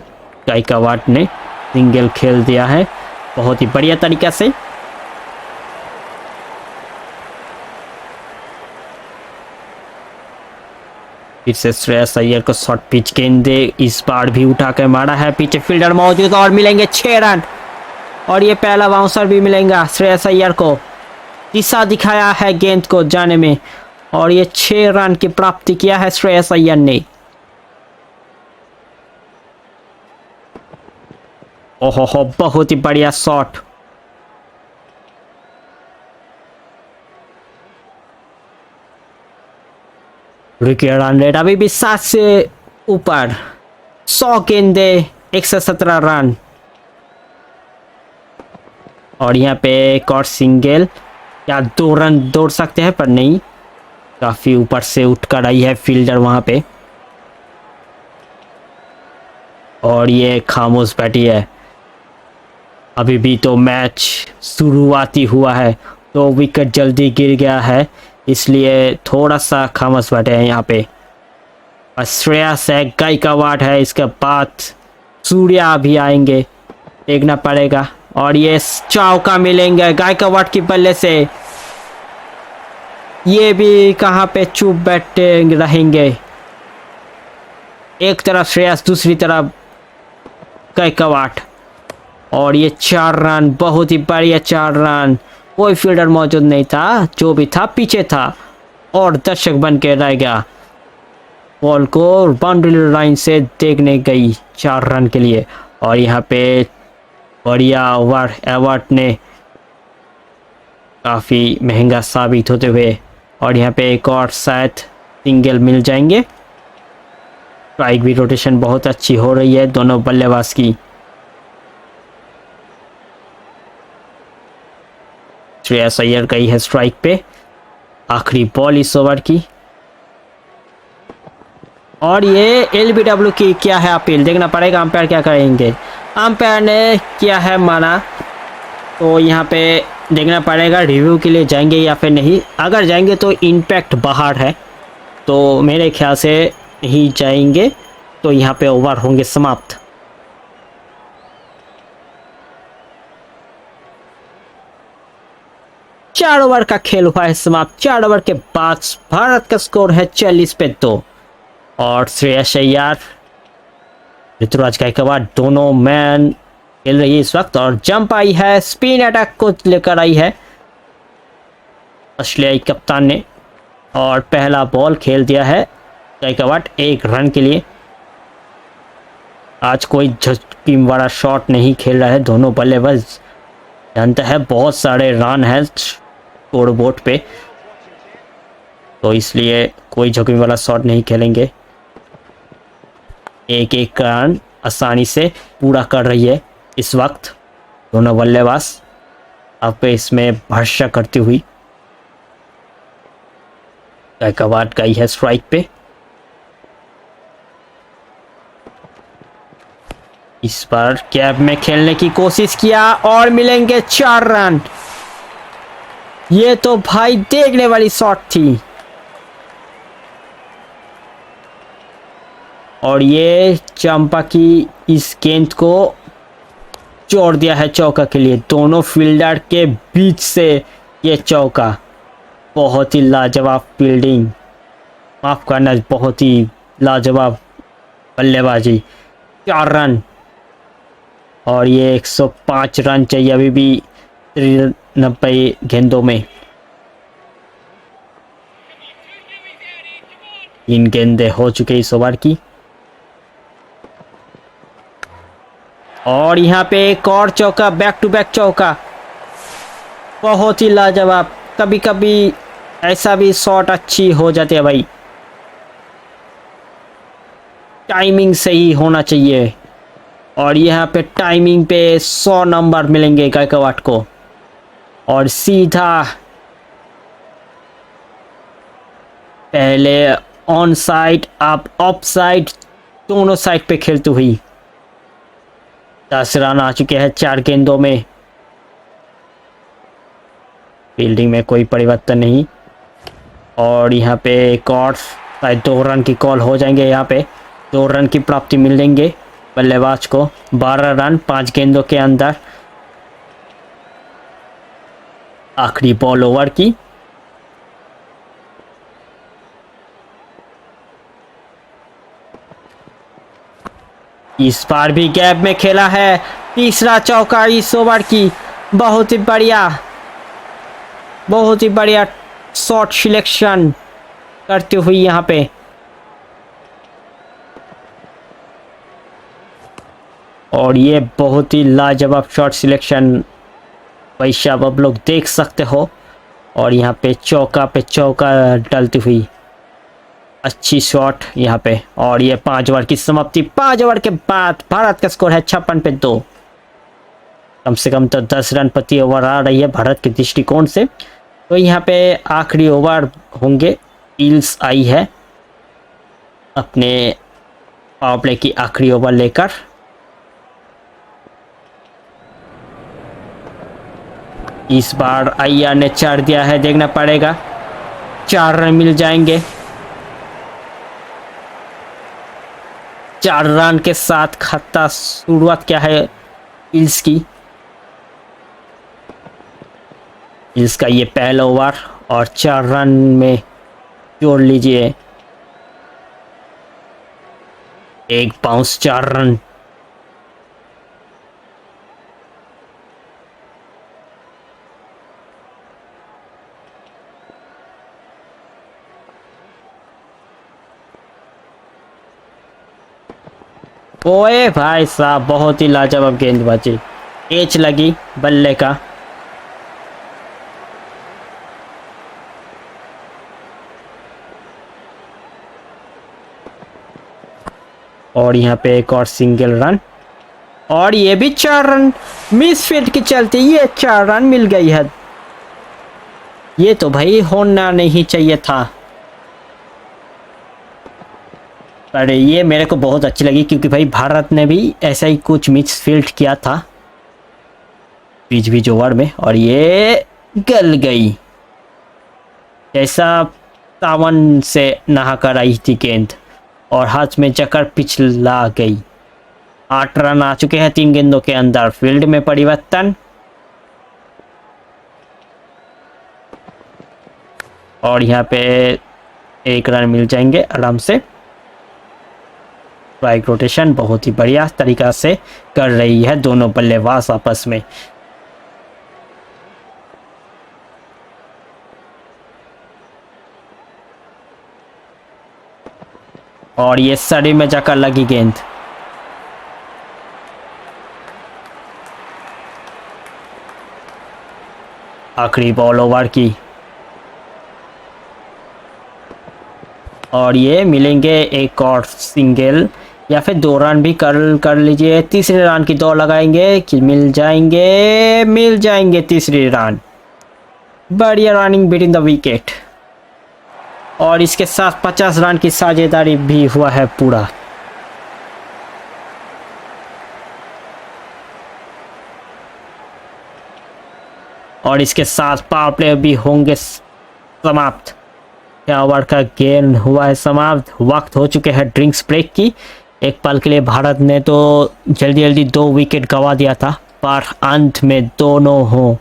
गायकवाड़ ने सिंगल खेल दिया है बहुत ही बढ़िया तरीका से। फिर से श्रेयस अय्यर को शॉर्ट पिच गेंदे इस बार भी उठा कर मारा है, पीछे फील्डर मौजूद, और मिलेंगे 6 रन। और ये पहला बाउंसर भी मिलेगा श्रेयस अय्यर को, दिशा दिखाया है गेंद को जाने में, और ये 6 रन की प्राप्ति किया है श्रेयस अय्यर ने। ओहो, बहुत ही बढ़िया शॉट, विकेट रन रेट अभी भी 7 से ऊपर, 100 गेंदे 117 रन। और यहाँ पे एक और सिंगल, क्या 2 रन दौड़ सकते हैं पर नहीं, काफी ऊपर से उठकर आई है फील्डर वहां पे। और ये खामोश बैठी है, अभी भी तो मैच शुरुआती हुआ है, तो विकेट जल्दी गिर गया है इसलिए थोड़ा सा खामोश बैठे हैं यहाँ पे। श्रेयस है, गायकवाड़ है, इसके बाद सूर्या भी आएंगे, देखना पड़ेगा। और ये चौका मिलेंगे गायकवाड़ की बल्ले से, ये भी कहाँ पे चुप बैठे रहेंगे। एक तरफ श्रेयस, दूसरी तरफ गायकवाड़। और ये 4 रन, बहुत ही बढ़िया 4 रन। कोई फील्डर मौजूद नहीं था, जो भी था पीछे था और दर्शक बन के रह गया। बॉल को बाउंड्री लाइन से देखने गई 4 रन के लिए। और यहाँ पे बढ़िया ओवर एवर्ट ने काफ़ी महंगा साबित होते हुए। और यहाँ पे एक और शायद सिंगल मिल जाएंगे। स्ट्राइक भी रोटेशन बहुत अच्छी हो रही है दोनों बल्लेबाज की। श्रेयस अय्यर गई है स्ट्राइक पे, आखिरी बॉल इस ओवर की। और ये एलबीडब्ल्यू की क्या है अपील, देखना पड़ेगा अंपायर क्या करेंगे। अंपायर ने किया है माना, तो यहाँ पे देखना पड़ेगा रिव्यू के लिए जाएंगे या फिर नहीं। अगर जाएंगे तो इम्पैक्ट बाहर है, तो मेरे ख्याल से ही जाएंगे, तो यहाँ पे ओवर होंगे समाप्त। चार ओवर का खेल हुआ है समाप्त। 4 ओवर के बाद भारत का स्कोर है 40 पे 2। और श्रेयस अय्यर, ऋतुराज गायकवाड़ दोनों मैन खेल रही है इस वक्त। और जंप आई है, स्पिन अटैक को लेकर आई है ऑस्ट्रेलियाई कप्तान ने। और पहला बॉल खेल दिया है गायकवाड़ 1 रन के लिए। आज कोई झटकी वाला शॉट नहीं खेल रहा है दोनों बल्लेबाज, जानता है बहुत सारे रन है स्कोर बोर्ड पे, तो इसलिए कोई झटकी वाला शॉट नहीं खेलेंगे। एक रन आसानी से पूरा कर रही है इस वक्त दोनों बल्लेबाज, अब इसमें भरोसा करती हुई। गायकवाड़ गई है स्ट्राइक पे, इस बार कैप में खेलने की कोशिश किया और मिलेंगे 4 रन। ये तो भाई देखने वाली शॉट थी। और ये चंपा की इस गेंद को जोड़ दिया है चौका के लिए, दोनों फील्डर के बीच से ये चौका। बहुत ही लाजवाब फील्डिंग, माफ करना, बहुत ही लाजवाब बल्लेबाजी। 4 रन। और ये 105 रन चाहिए अभी भी 93 गेंदों में। 3 गेंदें हो चुके इस ओवर की। और यहाँ पे एक और चौका, बैक टू बैक चौका, बहुत ही लाजवाब। कभी कभी ऐसा भी शॉट अच्छी हो जाती है भाई, टाइमिंग सही होना चाहिए। और यहाँ पे टाइमिंग पे 100 नंबर मिलेंगे गायकवाड़ को। और सीधा पहले ऑन साइड, अब ऑफ साइड, दोनों साइड पे खेलती हुई। 10 रन आ चुके हैं 4 गेंदों में। फील्डिंग में कोई परिवर्तन नहीं। और यहाँ पे एक और शायद 2 रन की कॉल हो जाएंगे। यहाँ पे 2 रन की प्राप्ति मिलेंगे बल्लेबाज को। 12 रन 5 गेंदों के अंदर। आखिरी बॉल ओवर की। इस बार भी गैप में खेला है, तीसरा चौका इस ओवर की। बहुत ही बढ़िया, बहुत ही बढ़िया शॉट सिलेक्शन करती हुई यहाँ पे। और ये बहुत ही लाजवाब शॉट सिलेक्शन भाई साहब आप लोग देख सकते हो। और यहाँ पे चौका डलती हुई। अच्छी शॉट यहाँ पे, और ये 5 ओवर की समाप्ति। 5 ओवर के बाद भारत का स्कोर है 56 पे 2। कम से कम तो 10 रन प्रति ओवर आ रही है भारत के दृष्टिकोण से। तो यहाँ पे आखिरी ओवर होंगे। ईल्स आई है अपने पावर प्ले की आखिरी ओवर लेकर। इस बार अय्यर ने 4 दिया है, देखना पड़ेगा 4 रन मिल जाएंगे। 4 रन के साथ खाता शुरुआत क्या है ईल्स की। ईल्स का ये पहला ओवर और 4 रन में जोड़ लीजिए, एक बाउंस 4 रन। ओए भाई साहब, बहुत ही लाजवाब गेंदबाजी। एच लगी बल्ले का। और यहाँ पे एक और सिंगल रन, और ये भी 4 रन। मिसफील्ड के चलते ये 4 रन मिल गई है। ये तो भाई होना नहीं चाहिए था, पर ये मेरे को बहुत अच्छी लगी क्योंकि भाई भारत ने भी ऐसा ही कुछ मिसफील्ड किया था बीच बीच ओवर में, और ये गल गई जैसा सावन से नहा कर आई थी गेंद, और हाथ में जाकर पिछला गई। 8 रन आ चुके हैं 3 गेंदों के अंदर। फील्ड में परिवर्तन, और यहाँ पे 1 रन मिल जाएंगे आराम से। स्ट्राइक रोटेशन बहुत ही बढ़िया तरीका से कर रही है दोनों बल्लेबाज आपस में। और ये शरीर में जाकर लगी गेंद। आखिरी बॉल ओवर की, और ये मिलेंगे एक और सिंगल या फिर 2 रन भी कर लीजिए। तीसरे रन की दौड़ लगाएंगे कि मिल जाएंगे तीसरी रन। बढ़िया रनिंग बिटवीन द विकेट, और इसके साथ 50 रन की साझेदारी भी हुआ है पूरा। और इसके साथ पावर प्ले भी होंगे समाप्त। ओवर का गेम हुआ है समाप्त। वक्त हो चुके हैं ड्रिंक्स ब्रेक की। एक पल के लिए भारत ने तो जल्दी 2 विकेट गंवा दिया था, पर अंत में दोनों हो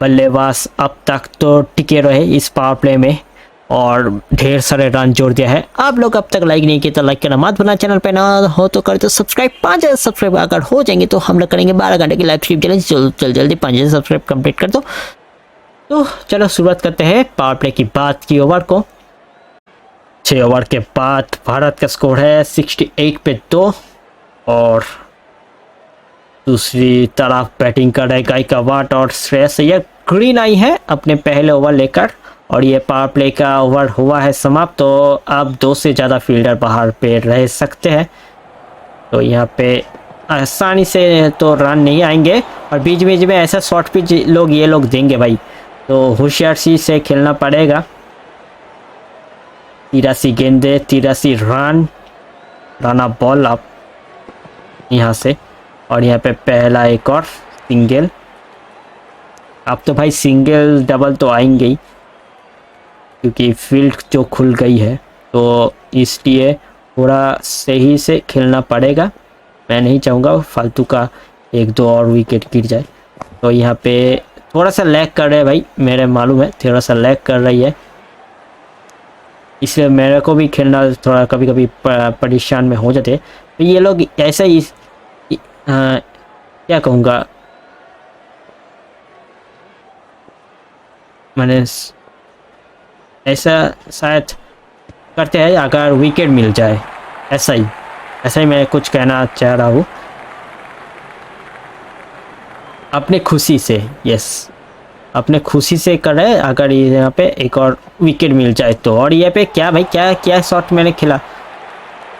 बल्लेबाज अब तक तो टिके रहे इस पावर प्ले में, और ढेर सारे रन जोड़ दिया है। आप लोग अब तक लाइक नहीं किए तो लाइक करना मत भूलना। चैनल पे ना हो तो कर दो सब्सक्राइब। 5000 सब्सक्राइब अगर हो जाएंगे तो हम लोग करेंगे 12 घंटे की लाइव स्ट्रीम चैलेंज। जल्दी 5000 सब्सक्राइब कंप्लीट कर दो। तो चलो शुरुआत करते हैं पावर प्ले की बात की ओवर को। 6 ओवर के बाद भारत का स्कोर है 68 पे 2, और दूसरी तरफ बैटिंग कर रहे गायकवाड और श्रेयस अय्यर। ग्रीन आई है अपने पहले ओवर लेकर, और ये पावर प्ले का ओवर हुआ है समाप्त। तो अब 2 से ज़्यादा फील्डर बाहर पे रह सकते हैं, तो यहाँ पे आसानी से तो रन नहीं आएंगे, और बीच बीच में ऐसा शॉर्ट पिच ये लोग देंगे भाई, तो होशियारी से खेलना पड़ेगा। 83 गेंदे 83 रन, राना बॉल आप यहाँ से, और यहाँ पे पहला एक और सिंगल। अब तो भाई सिंगल डबल तो आएंगे ही क्योंकि फील्ड जो खुल गई है, तो इसलिए थोड़ा सही से खेलना पड़ेगा। मैं नहीं चाहूँगा फालतू का 1-2 और विकेट गिर जाए। तो यहाँ पे थोड़ा सा लैग कर रहे हैं भाई, मेरे मालूम है थोड़ा सा लैग कर रही है, इसलिए मेरे को भी खेलना थोड़ा कभी कभी परेशान में हो जाते हैं। तो ये लोग ऐसा ही क्या कहूँगा, मैंने ऐसा शायद करते हैं अगर विकेट मिल जाए, ऐसा ही मैं कुछ कहना चाह रहा हूँ अपने खुशी से। यस, अपने खुशी से कर रहे, अगर यहाँ पे एक और विकेट मिल जाए तो। और ये पे क्या भाई, क्या क्या शॉट मैंने खेला,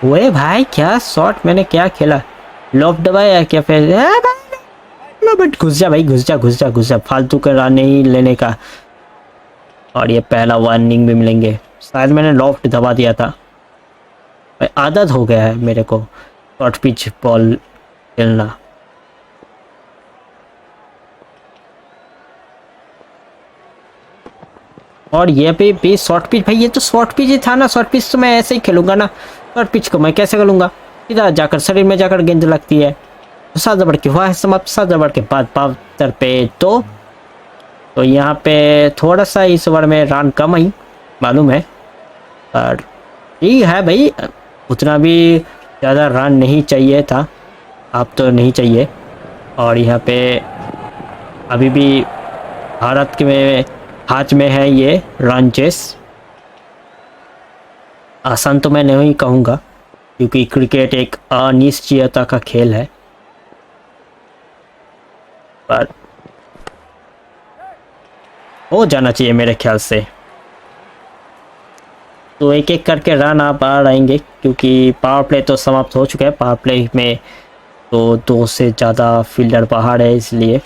ओए भाई क्या शॉट मैंने क्या खेला, लॉफ दबाया क्या फिर, बट घुस जा भाई, घुस जा घुस जा घुस जा, फालतू का रन नहीं लेने का। और ये पहला वार्निंग भी मिलेंगे, शायद मैंने लॉफ्ट दबा दिया था, आदत हो गया है मेरे को शॉर्ट पिच बॉल खेलना। और ये भी शॉर्ट पिच भाई, ये तो शॉर्ट पिच ही था ना, शॉर्ट पिच तो मैं ऐसे ही खेलूंगा ना, शॉर्ट पिच को मैं कैसे खेलूंगा, सीधा जाकर शरीर में जाकर गेंद लगती है। तो 7 ओवर की हुआ है समाप्त, 7 ओवर के बाद 72 पे तो यहाँ पे थोड़ा सा इस ओवर में रन कम ही मालूम है, पर ठीक है भाई, उतना भी ज़्यादा रन नहीं चाहिए था, अब तो नहीं चाहिए। और यहाँ पे अभी भी भारत के में हाथ में है ये रन चेस, आसान तो मैं नहीं कहूँगा क्योंकि क्रिकेट एक अनिश्चितता का खेल है, पर हो जाना चाहिए मेरे ख्याल से। तो एक एक करके रन आप आ रहेंगे क्योंकि पावर प्ले तो समाप्त हो चुका है, पावर प्ले में तो 2 से ज़्यादा फील्डर बाहर है इसलिए।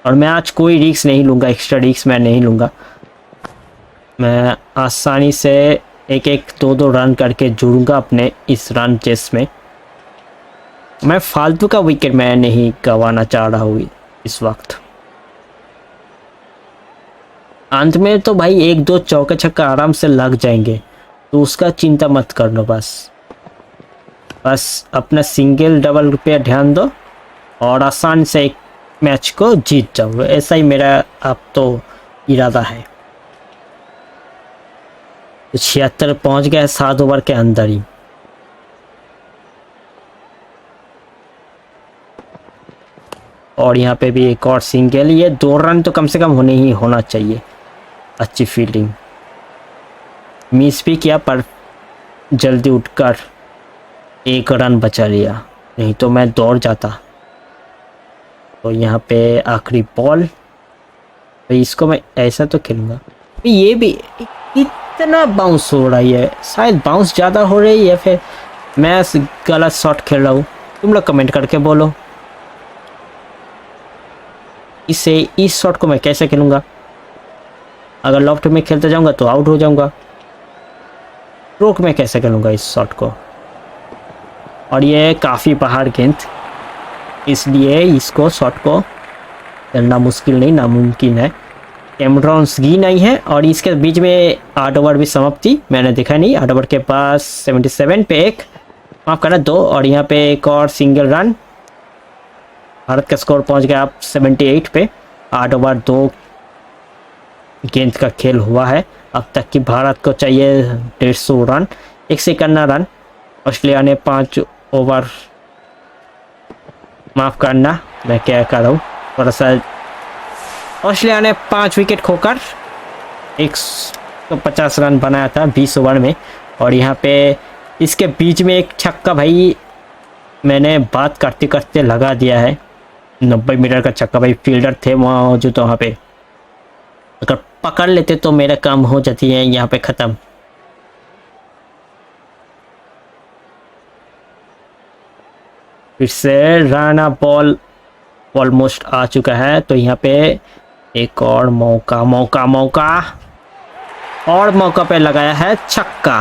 और मैं आज कोई रिस्क नहीं लूँगा, एक्स्ट्रा रिस्क मैं नहीं लूँगा, मैं आसानी से एक एक 2-2 रन करके जुड़ूंगा अपने इस रन चेस में। मैं फालतू का विकेट मैं नहीं गंवाना चाह रहा हूँ इस वक्त। अंत में तो भाई 1-2 चौके छक्का आराम से लग जाएंगे, तो उसका चिंता मत करना, बस अपना सिंगल डबल पे ध्यान दो और आसान से एक मैच को जीत जाओ, ऐसा ही मेरा अब तो इरादा है। तो 76 पहुंच गया 7 ओवर के अंदर ही। और यहाँ पे भी एक और सिंगल, ये 2 रन तो कम से कम होना चाहिए। अच्छी फील्डिंग, मिस भी किया पर जल्दी उठकर 1 रन बचा लिया, नहीं तो मैं दौड़ जाता। तो यहाँ पे आखिरी बॉल, तो इसको मैं ऐसा तो खेलूँगा। ये भी इतना बाउंस हो रही है, शायद बाउंस ज़्यादा हो रही है, फिर मैं गलत शॉट खेल रहा हूँ, तुम लोग कमेंट करके बोलो। इस शॉट को मैं कैसे खेलूँगा, अगर लॉफ्ट में खेलते जाऊँगा तो आउट हो जाऊँगा, स्ट्रोक में कैसे खेलूँगा इस शॉट को। और ये काफ़ी बाहर गेंद, इसलिए इसको शॉट को खेलना मुश्किल नहीं नामुमकिन है। कैमरॉन ग्रीन आई है और इसके बीच में 8 ओवर भी समाप्त थी, मैंने देखा नहीं। 8 ओवर के पास 77 पे 1, माफ करना 2, और यहाँ पे एक और सिंगल रन। भारत का स्कोर पहुंच गया आप 78 पे। 8 ओवर 2 गेंद का खेल हुआ है अब तक कि भारत को चाहिए 150 रन, 1 से करना रन। ऑस्ट्रेलिया ने 5 ओवर, माफ करना मैं क्या कर रहा हूँ थोड़ा सा, ऑस्ट्रेलिया ने 5 विकेट खोकर 150 रन बनाया था 20 ओवर में। और यहाँ पे इसके बीच में एक छक्का भाई मैंने बात करते करते लगा दिया है, 90 मीटर का छक्का भाई, फील्डर थे मौजूद वहाँ पे, अगर पकड़ लेते तो मेरा काम हो जाती है यहाँ पे ख़त्म। फिर से राना बॉल ऑलमोस्ट आ चुका है, तो यहाँ पे एक और मौका और मौका पे लगाया है छक्का।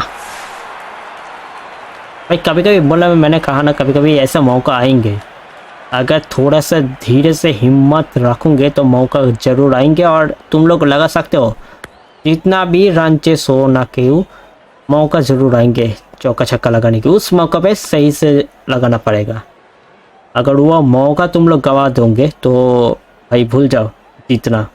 भाई कभी कभी बोला मैंने कहा ना, कभी कभी ऐसा मौका आएंगे, अगर थोड़ा सा धीरे से हिम्मत रखोगे तो मौका ज़रूर आएंगे। और तुम लोग लगा सकते हो जितना भी रन चेस हो ना क्यों, मौका ज़रूर आएंगे चौका छक्का लगाने की, उस मौका पे सही से लगाना पड़ेगा। अगर वो मौका तुम लोग गवा दोगे तो भाई भूल जाओ जीतना।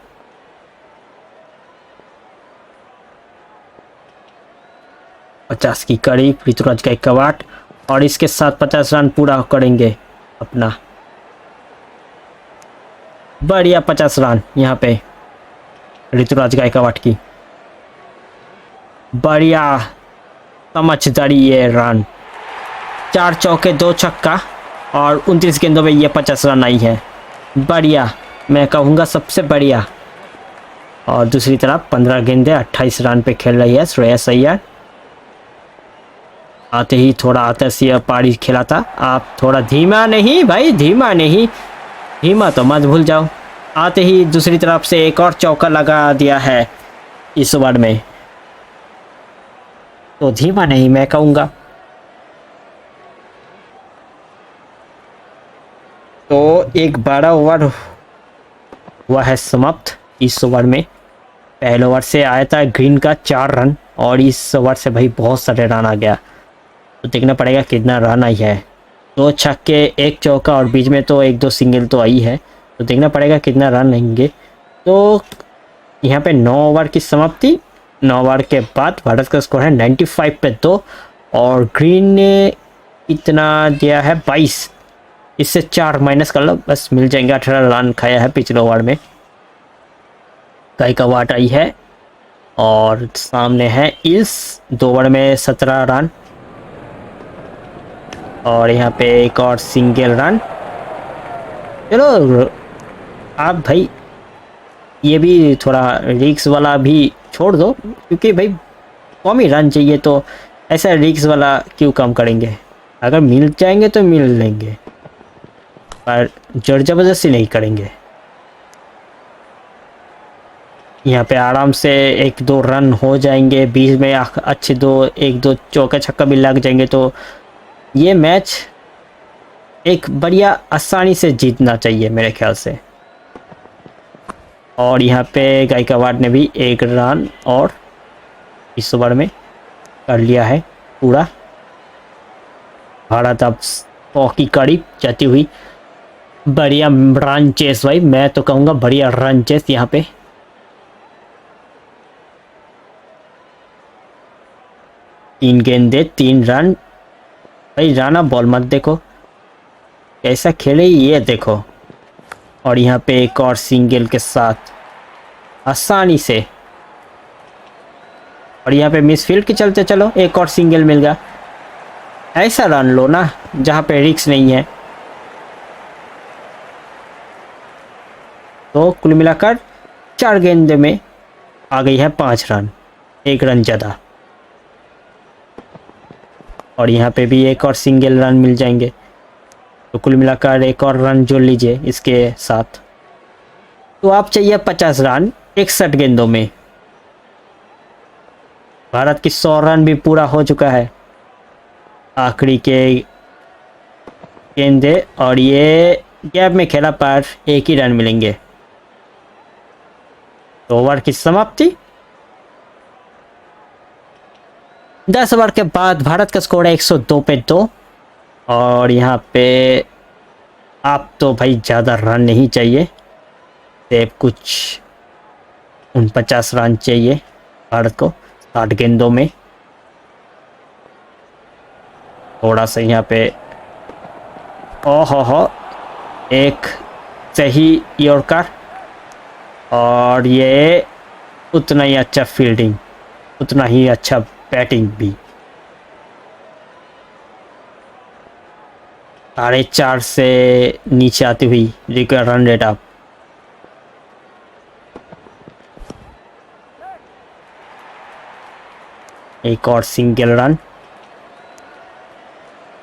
पचास की कड़ी ऋतुराज गायकवाड़, और इसके साथ 50 रन पूरा करेंगे अपना, बढ़िया 50 रन यहाँ पे ऋतुराज गायकवाड़ की, बढ़िया समझदारी ये रन, 4 चौके 2 छक्का और 29 गेंदों में ये 50 रन आई है, बढ़िया, मैं कहूँगा सबसे बढ़िया। और दूसरी तरफ 15 गेंदे 28 रन पे खेल रही है श्रेयस अय्यर। आते ही थोड़ा आतशीय पारी खेला था। आप थोड़ा धीमा नहीं भाई, धीमा नहीं, धीमा तो मत भूल जाओ। आते ही दूसरी तरफ से एक और चौका लगा दिया है इस ओवर में, तो धीमा नहीं मैं कहूँगा। तो एक 12 ओवर हुआ है समाप्त इस ओवर में। पहले ओवर से आया था ग्रीन का 4 रन और इस ओवर से भाई बहुत सारे रन आ गया, तो देखना पड़ेगा कितना रन आई है। 2 छक्के 1 चौका और बीच में तो 1-2 सिंगल तो आई है, तो देखना पड़ेगा कितना रन आएंगे। तो यहाँ पे 9 ओवर की समाप्ति। 9 ओवर के बाद भारत का स्कोर है 95 पे 2 और ग्रीन ने इतना दिया है 22, इससे 4 माइनस कर लो बस, मिल जाएंगे। 18 रन खाया है पिछले ओवर में। गायकवाड आई है और सामने है इस 2 ओवर में 17 रन और यहाँ पे एक और सिंगल रन। चलो आप भाई ये भी थोड़ा रिक्स वाला भी छोड़ दो, क्योंकि भाई कम ही रन चाहिए, तो ऐसा रिक्स वाला क्यों काम करेंगे। अगर मिल जाएंगे तो मिल लेंगे, पर जोर जबरदस्ती नहीं करेंगे। यहाँ पे आराम से 1-2 रन हो जाएंगे, बीच में अच्छे 1-2 चौका छक्का भी लग जाएंगे, तो ये मैच एक बढ़िया आसानी से जीतना चाहिए मेरे ख्याल से। और यहाँ पे गायकवाड ने भी 1 रन और इस ओवर में कर लिया है पूरा। भारत अब 100 की करीब जाती हुई। बढ़िया रन चेस भाई, मैं तो कहूँगा बढ़िया रन चेस यहाँ पे। तीन गेंदे 3 रन। भाई राणा बॉल मत देखो कैसा खेले, ये देखो। और यहाँ पे एक और सिंगल के साथ आसानी से, और यहाँ पे मिसफील्ड के चलते चलो एक और सिंगल मिल गया। ऐसा रन लो ना जहाँ पे रिक्स नहीं है। तो कुल मिलाकर 4 गेंदे में आ गई है 5 रन, 1 रन ज़्यादा। और यहाँ पे भी एक और सिंगल रन मिल जाएंगे, तो कुल मिलाकर एक और रन जोड़ लीजिए इसके साथ। तो आप चाहिए 50 रन 61 गेंदों में। भारत की 100 रन भी पूरा हो चुका है। आखिरी के गेंदे और ये गैप में खेला पर 1 ही रन मिलेंगे। तो ओवर की समाप्ति। 10 ओवर के बाद भारत का स्कोर है 102 पे 2 और यहाँ पे आप तो भाई ज़्यादा रन नहीं चाहिए, सिर्फ कुछ 49 रन चाहिए भारत को 60 गेंदों में। थोड़ा सा यहाँ पे हो एक सही यॉर्कर और ये उतना ही अच्छा फील्डिंग, उतना ही अच्छा बैटिंग भी। 4.5 से नीचे आती हुई रन रेट आप। एक और सिंगल रन,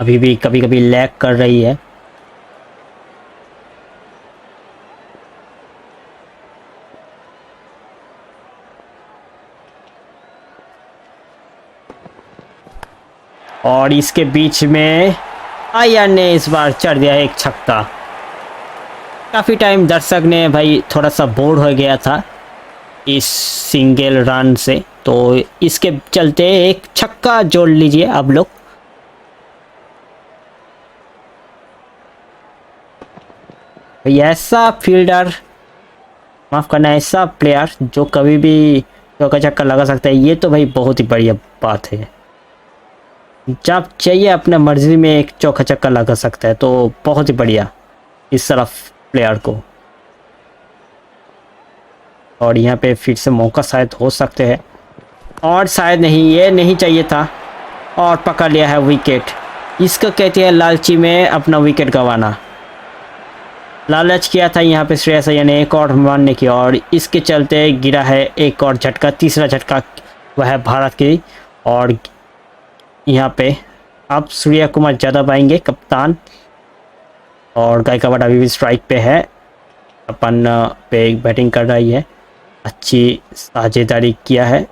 अभी भी कभी कभी लैग कर रही है। और इसके बीच में अय्यर ने इस बार चढ़ दिया एक छक्का। काफ़ी टाइम दर्शक ने भाई थोड़ा सा बोर हो गया था इस सिंगल रन से, तो इसके चलते एक छक्का जोड़ लीजिए अब लोग। ऐसा फील्डर, माफ़ करना, ऐसा प्लेयर जो कभी भी चौका छक्का लगा सकता है, ये तो भाई बहुत ही बढ़िया बात है। जब चाहिए अपने मर्जी में एक चौका छक्का लगा सकता है, तो बहुत ही बढ़िया इस तरफ प्लेयर को। और यहाँ पे फिर से मौका शायद हो सकते हैं, और शायद नहीं, ये नहीं चाहिए था और पकड़ लिया है विकेट। इसको कहते हैं लालची में अपना विकेट गंवाना। लालच किया था यहाँ पे श्रेयस अय्यर ने एक और मारने की, और इसके चलते गिरा है एक और झटका, तीसरा झटका वह है भारत की। और यहाँ पे अब सूर्या कुमार यादव आएंगे कप्तान, और गायकवाड़ अभी भी स्ट्राइक पे है, अपन पे बैटिंग कर रही है, अच्छी साझेदारी किया है,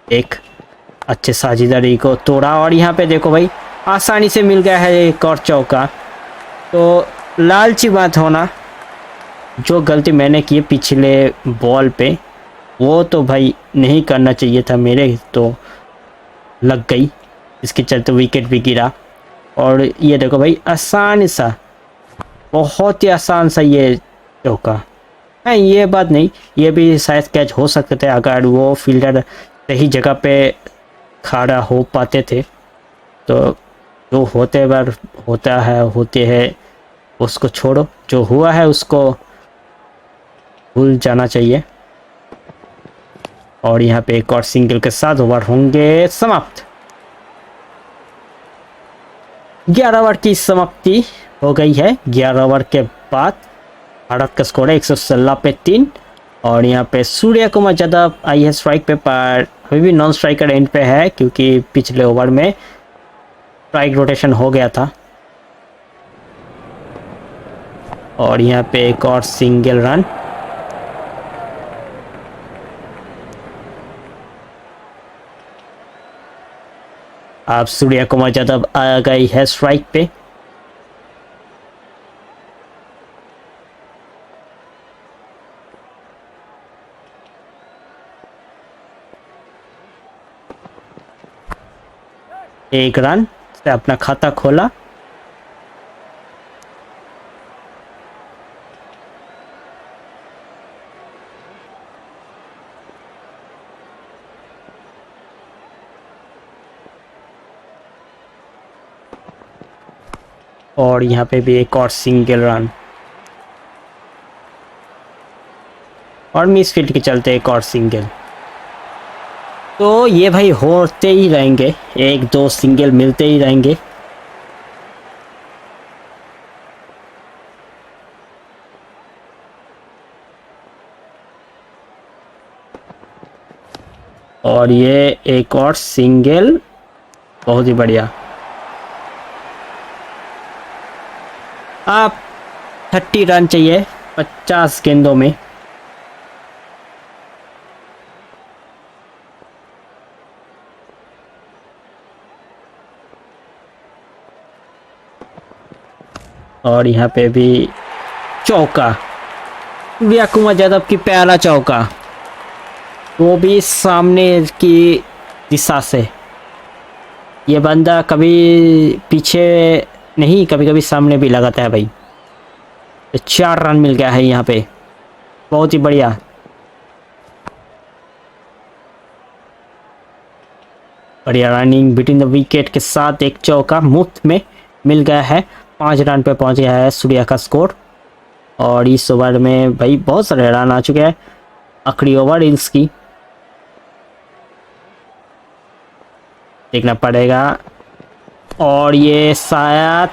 एक अच्छे साझेदारी को तोड़ा, और यहाँ पे देखो भाई आसानी से मिल गया है एक और चौका। तो लालची बात होना, जो गलती मैंने की पिछले बॉल पे वो तो भाई नहीं करना चाहिए था, मेरे तो लग गई, इसके चलते विकेट भी गिरा। और ये देखो भाई आसान सा, बहुत ही आसान सा ये चौका है, ये बात नहीं, ये भी शायद कैच हो सकते थे अगर वो फील्डर सही जगह पे खड़ा हो पाते थे। तो जो होते बार होते हैं उसको छोड़ो, जो हुआ है उसको भूल जाना चाहिए। और यहाँ पे एक और सिंगल के साथ ओवर होंगे समाप्त। 11 ओवर की समाप्ति हो गई है। 11 ओवर के बाद भारत का स्कोर है 116 पे 3, और यहाँ पे सूर्या कुमार यादव आई है स्ट्राइक पे, पर अभी भी नॉन स्ट्राइकर एंड पे है क्योंकि पिछले ओवर में स्ट्राइक रोटेशन हो गया था। और यहाँ पे एक और सिंगल रन, अब सूर्या कुमार यादव आ गई है स्ट्राइक पे। एक रन से अपना खाता खोला। और यहाँ पे भी एक और सिंगल रन, और मिस फील्ड के चलते एक और सिंगल। तो ये भाई होते ही रहेंगे, एक दो सिंगल मिलते ही रहेंगे। और ये एक और सिंगल, बहुत ही बढ़िया। आप 30 रन चाहिए 50 गेंदों में। और यहाँ पे भी चौका, सूर्या कुमार यादव की प्यारा चौका, वो भी सामने की दिशा से। ये बंदा कभी पीछे नहीं, कभी कभी सामने भी लगाता है भाई। तो 4 रन मिल गया है यहाँ पे, बहुत ही बढ़िया। बढ़िया रनिंग बिटवीन द विकेट के साथ एक चौका मुफ्त में मिल गया है। 5 रन पे पहुंच गया है सूर्या का स्कोर। और इस ओवर में भाई बहुत सारे रन आ चुके हैं, आखिरी ओवर इल्स की देखना पड़ेगा। और ये शायद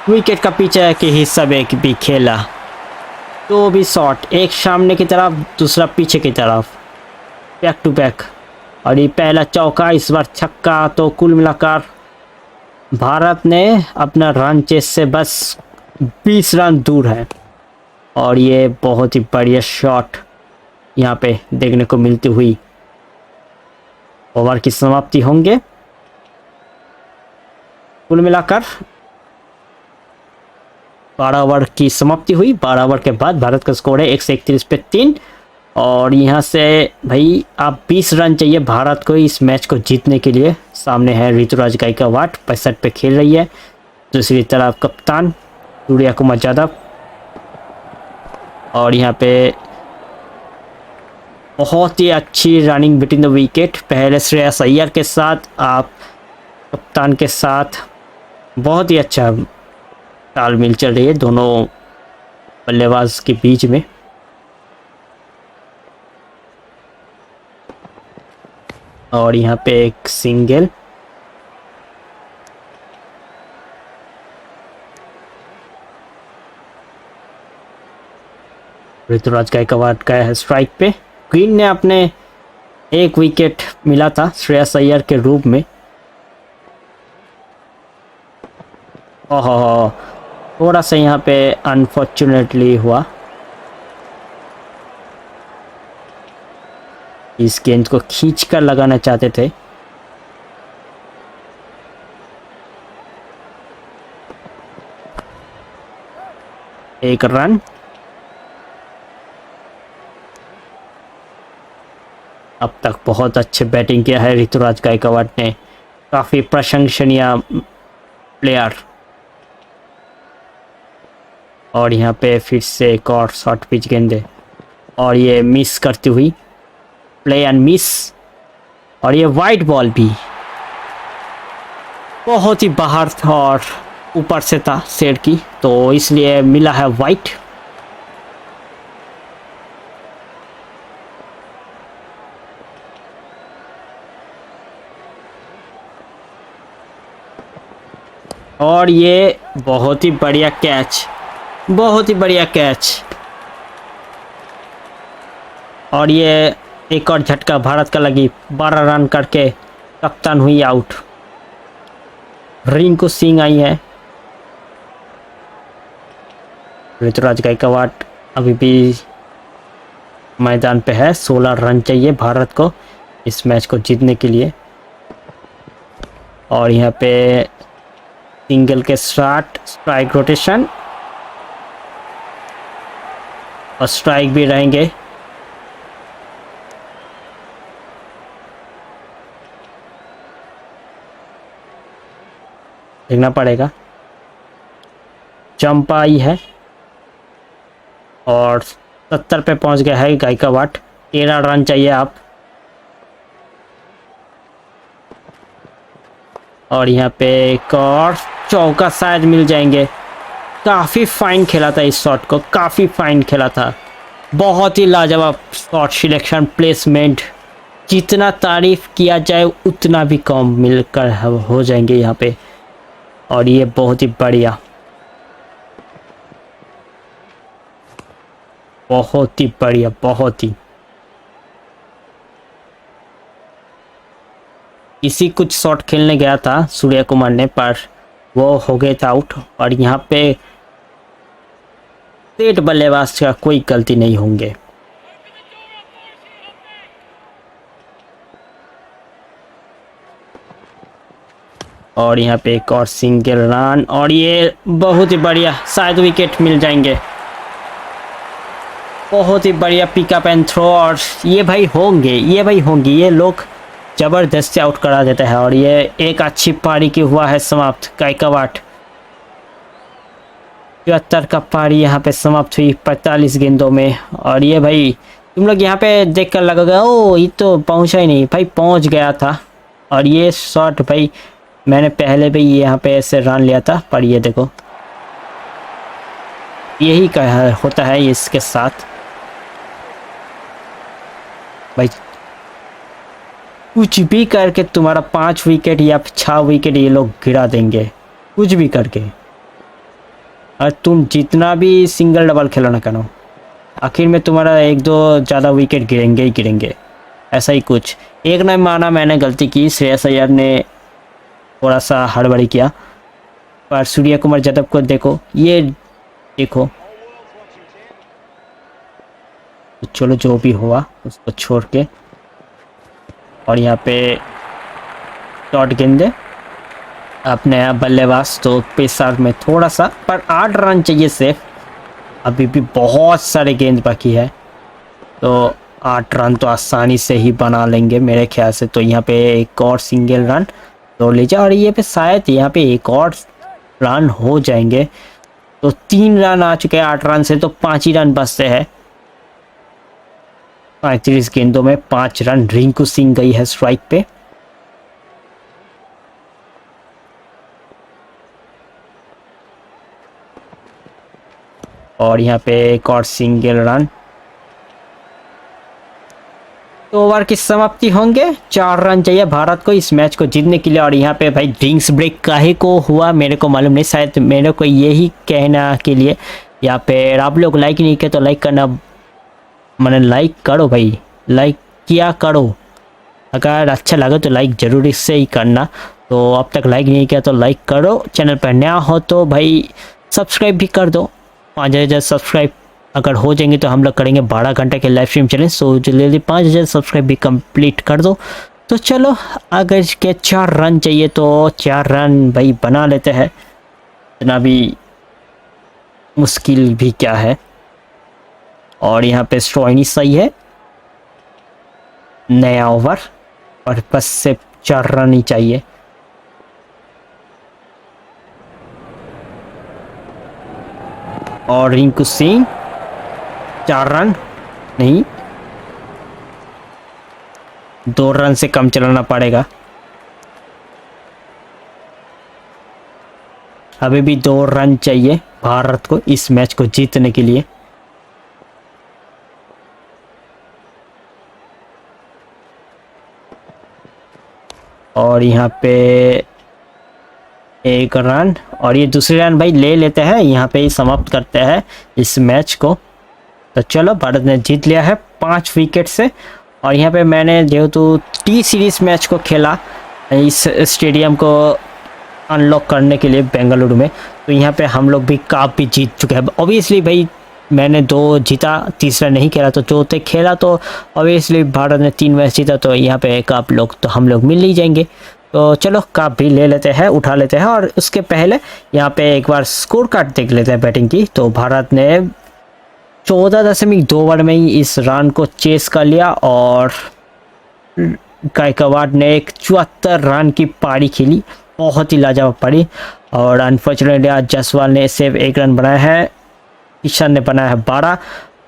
विकेट का पीछे के हिस्सा में भी खेला, तो भी शॉट, एक सामने की तरफ दूसरा पीछे की तरफ, बैक टू बैक। और ये पहला चौका, इस बार छक्का। तो कुल मिलाकर भारत ने अपना रन चेस से बस 20 रन दूर है। और ये बहुत ही बढ़िया शॉट यहाँ पे देखने को मिलती हुई। ओवर की समाप्ति होंगे कुल मिलाकर 12 ओवर की समाप्ति हुई। 12 ओवर के बाद भारत का स्कोर है 131 पे 3। और यहाँ से भाई आप 20 रन चाहिए भारत को इस मैच को जीतने के लिए। सामने है ऋतुराज गायकवाड़ 65 पे खेल रही है, दूसरी तरफ कप्तान सूर्या कुमार यादव। और यहाँ पे बहुत ही अच्छी रनिंग बिटवीन द विकेट, पहले श्रेयस अय्यर के साथ, आप कप्तान के साथ बहुत ही अच्छा तालमेल चल रही है दोनों बल्लेबाज के बीच में। और यहाँ पे एक सिंगल, ऋतुराज गायकवाड़ गया है स्ट्राइक पे। क्वीन ने अपने एक विकेट मिला था श्रेयस अय्यर के रूप में। ओहो, थोड़ा सा यहाँ पे अनफॉर्चुनेटली हुआ। इस गेंद को खींचकर लगाना चाहते थे। एक रन। अब तक बहुत अच्छे बैटिंग किया है ऋतुराज गायकवाड़ ने, काफी प्रशंसनीय प्लेयर। और यहाँ पे फिर से एक और शॉर्ट पिच गेंदे और ये मिस करती हुई, प्ले एंड मिस। और ये वाइड बॉल भी बहुत ही बाहर था और ऊपर से था शेर की, तो इसलिए मिला है वाइड। और ये बहुत ही बढ़िया कैच, बहुत ही बढ़िया कैच। और ये एक और झटका भारत का लगी, 12 रन करके कप्तान हुई आउट। रिंकू सिंह आई है। ऋतुराज गायकवाड़ अभी भी मैदान पे है। 16 रन चाहिए भारत को इस मैच को जीतने के लिए। और यहाँ पे सिंगल के साथ स्ट्राइक रोटेशन और स्ट्राइक भी रहेंगे। देखना पड़ेगा। जंप आई है और 70 पे पहुंच गया है गायकवाड़। 13 रन चाहिए आप। और यहाँ पे एक और चौका शायद मिल जाएंगे। काफ़ी फाइन खेला था इस शॉट को, काफ़ी फाइन खेला था। बहुत ही लाजवाब शॉट सिलेक्शन, प्लेसमेंट, जितना तारीफ किया जाए उतना भी कम मिलकर हो जाएंगे यहाँ पे। और ये बहुत ही बढ़िया, बहुत ही बढ़िया, बहुत ही। इसी कुछ शॉट खेलने गया था सूर्य कुमार ने, पर वो हो गए था आउट। और यहाँ पे स्टेट बल्लेबाज का कोई गलती नहीं होंगे। और यहाँ पे एक और सिंगल रन और ये बहुत ही बढ़िया, शायद विकेट मिल जाएंगे। बहुत ही बढ़िया पिकअप एंड थ्रो। और ये भाई होंगे, ये भाई होंगे, ये लोग जबरदस्ती आउट करा देता है। और ये एक अच्छी पारी की हुआ है समाप्त। गायकवाड़ 74 का पारी यहाँ पे समाप्त हुई 45 गेंदों में। और ये भाई तुम लोग यहाँ पे देख कर लगेगा ओ ये तो पहुँचा ही नहीं, भाई पहुँच गया था। और ये शॉट भाई मैंने पहले भी यहाँ पे ऐसे रन लिया था, पर ये देखो यही का होता है इसके साथ। भाई कुछ भी करके तुम्हारा 5 विकेट या 6 विकेट ये लोग गिरा देंगे, कुछ भी करके। और तुम जितना भी सिंगल डबल खेलो ना करो, आखिर में तुम्हारा 1-2 ज़्यादा विकेट गिरेंगे ही गिरेंगे। ऐसा ही कुछ। एक ना माना मैंने गलती की, श्रेयस अय्यर ने थोड़ा सा हड़बड़ी किया, पर सूर्य कुमार यादव को देखो, ये देखो। तो चलो जो भी हुआ उसको छोड़ के। और यहाँ पे शॉर्ट गेंदे अपने बल्लेबाज तो पेसर में थोड़ा सा, पर 8 रन चाहिए सेफ। अभी भी बहुत सारे गेंद बाकी है, तो 8 रन तो आसानी से ही बना लेंगे मेरे ख्याल से। तो यहाँ पे एक और सिंगल रन तो लीजिए। और ये पे शायद यहाँ पे एक और रन हो जाएंगे। तो 3 रन आ चुके हैं 8 रन से, तो 5 ही रन बचते हैं। 35 गेंदों में 5 रन। रिंकू सिंह गई है स्ट्राइक पे। और यहाँ पे एक और सिंगल रन। तो ओवर की समाप्ति होंगे। 4 रन चाहिए भारत को इस मैच को जीतने के लिए। और यहाँ पे भाई ड्रिंक्स ब्रेक काहे को हुआ मेरे को मालूम नहीं, शायद मेरे को यही कहना के लिए। यहाँ पे आप लोग लाइक नहीं किए तो लाइक करना मैंने लाइक करो भाई, लाइक किया करो। अगर अच्छा लगे तो लाइक ज़रूर से ही करना। तो अब तक लाइक नहीं किया तो लाइक करो। चैनल पर नया हो तो भाई सब्सक्राइब भी कर दो। 5000 सब्सक्राइब अगर हो जाएंगे तो हम लोग करेंगे 12 घंटे के लाइव स्ट्रीम चैलेंज। सो जल्दी 5000 सब्सक्राइब भी कंप्लीट कर दो। तो चलो, अगर इसके 4 रन चाहिए तो 4 रन भाई बना लेते हैं, इतना भी मुश्किल भी क्या है। और यहाँ पे स्टॉइनी सही है, नया ओवर और बस से 4 रन ही चाहिए। और रिंकू सिंह 4 रन नहीं, 2 रन से कम चलाना पड़ेगा। अभी भी 2 रन चाहिए भारत को इस मैच को जीतने के लिए। और यहाँ पे 1 रन, और ये दूसरे रन भाई ले लेते हैं, यहाँ पे ही समाप्त करते हैं इस मैच को। तो चलो, भारत ने जीत लिया है 5 विकेट से। और यहाँ पे मैंने जेहेतु टी सीरीज मैच को खेला इस स्टेडियम को अनलॉक करने के लिए बेंगलुरु में, तो यहाँ पे हम लोग भी कप भी जीत चुके हैं। ऑब्वियसली भाई मैंने 2 जीता, तीसरा नहीं खेला, तो चौथे खेला तो ऑब्वियसली भारत ने 3 मैच जीता, तो यहाँ पे कप लोग तो हम लोग मिल ही जाएंगे। तो चलो कप भी ले लेते हैं, उठा लेते हैं। और उसके पहले यहाँ पे एक बार स्कोर कार्ड देख लेते हैं बैटिंग की। तो भारत ने 14.2 ओवर में ही इस रन को चेस कर लिया, और गायकवाड़ ने एक 74 रन की पारी खेली, बहुत ही लाजवाब पारी। और अनफॉर्चुनेटली आज जायसवाल ने सिर्फ 1 रन बनाया है, ईशान ने बनाया है 12,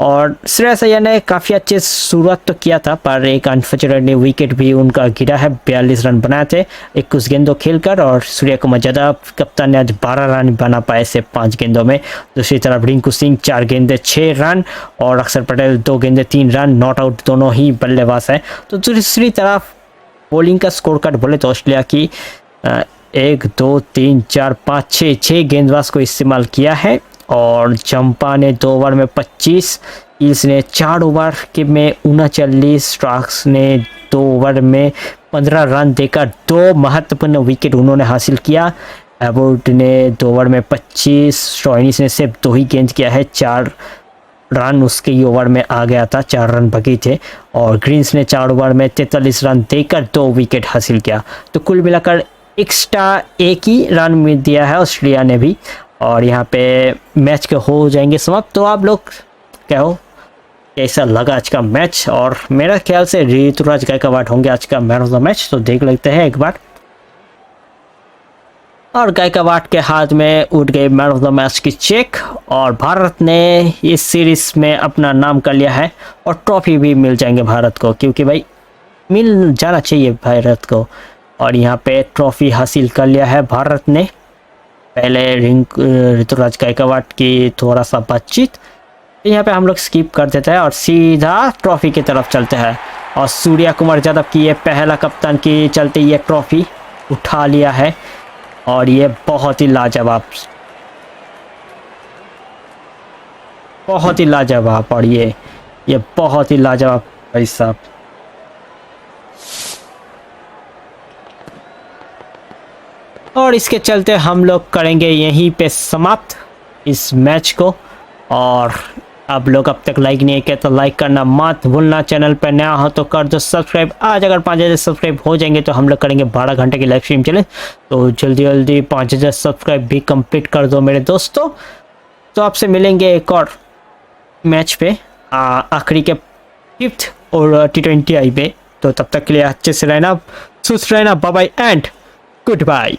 और श्रेयस अय्यर ने काफ़ी अच्छे शुरुआत तो किया था, पर एक अनफॉर्चुनेटली विकेट भी उनका गिरा है। 42 रन बनाए थे 21 गेंदों खेलकर, और सूर्य कुमार यादव कप्तान ने आज 12 रन बना पाए सिर्फ 5 गेंदों में। दूसरी तरफ रिंकू सिंह 4 गेंदे 6 रन, और अक्षर पटेल 2 गेंदे 3 रन, नॉट आउट दोनों ही बल्लेबाज हैं। तो दूसरी तरफ बॉलिंग का स्कोर कार्ड बोले तो ऑस्ट्रेलिया की 1 2 3 4 5 6 गेंदबाज को इस्तेमाल किया है। और जंपा ने 2 ओवर में 25, इल्स ने 4 ओवर के में 39, स्टार्क्स ने 2 ओवर में 15 रन देकर 2 महत्वपूर्ण विकेट उन्होंने हासिल किया। एबोर्ट ने 2 ओवर में 25, स्टॉइनिस ने सिर्फ 2 ही गेंद किया है, 4 रन उसके ही ओवर में आ गया था, 4 रन बाकी थे। और ग्रीन्स ने 4 ओवर में 43 रन देकर 2 विकेट हासिल किया। तो कुल मिलाकर एक्स्ट्रा 1 ही रन मिल दिया है ऑस्ट्रेलिया ने भी। और यहाँ पे मैच के हो जाएंगे समाप्त। तो आप लोग कहो कैसा लगा आज का मैच। और मेरा ख्याल से ऋतुराज गायकवाड़ होंगे आज का मैन ऑफ द मैच, तो देख लेते हैं एक बार। और गायकवाड़ के हाथ में उठ गई मैन ऑफ द मैच की चेक, और भारत ने इस सीरीज में अपना नाम कर लिया है, और ट्रॉफी भी मिल जाएंगे भारत को, क्योंकि भाई मिल जाना चाहिए भारत को। और यहाँ पे ट्रॉफी हासिल कर लिया है भारत ने। पहले ऋतुराज गायकवाड़ की थोड़ा सा बातचीत यहाँ पे हम लोग स्किप कर देते हैं और सीधा ट्रॉफी की तरफ चलते हैं। और सूर्य कुमार यादव की ये पहला कप्तान की चलते ये ट्रॉफी उठा लिया है, और ये बहुत ही लाजवाब, और ये बहुत ही लाजवाब भाई साहब। और इसके चलते हम लोग करेंगे यहीं पे समाप्त इस मैच को। और आप लोग अब तक लाइक नहीं किया तो लाइक करना मत भूलना, चैनल पर नया हो तो कर दो सब्सक्राइब। आज अगर 5000 सब्सक्राइब हो जाएंगे तो हम लोग करेंगे 12 घंटे की लाइव स्ट्रीम चैलेंज, तो जल्दी जल्दी 5000 सब्सक्राइब भी कंप्लीट कर दो मेरे दोस्तों। तो आपसे मिलेंगे एक और मैच पे, आखिरी के 5th और T20 आई पे। तो तब तक के लिए अच्छे से रहना, सुस्त रहना, bye bye and good bye.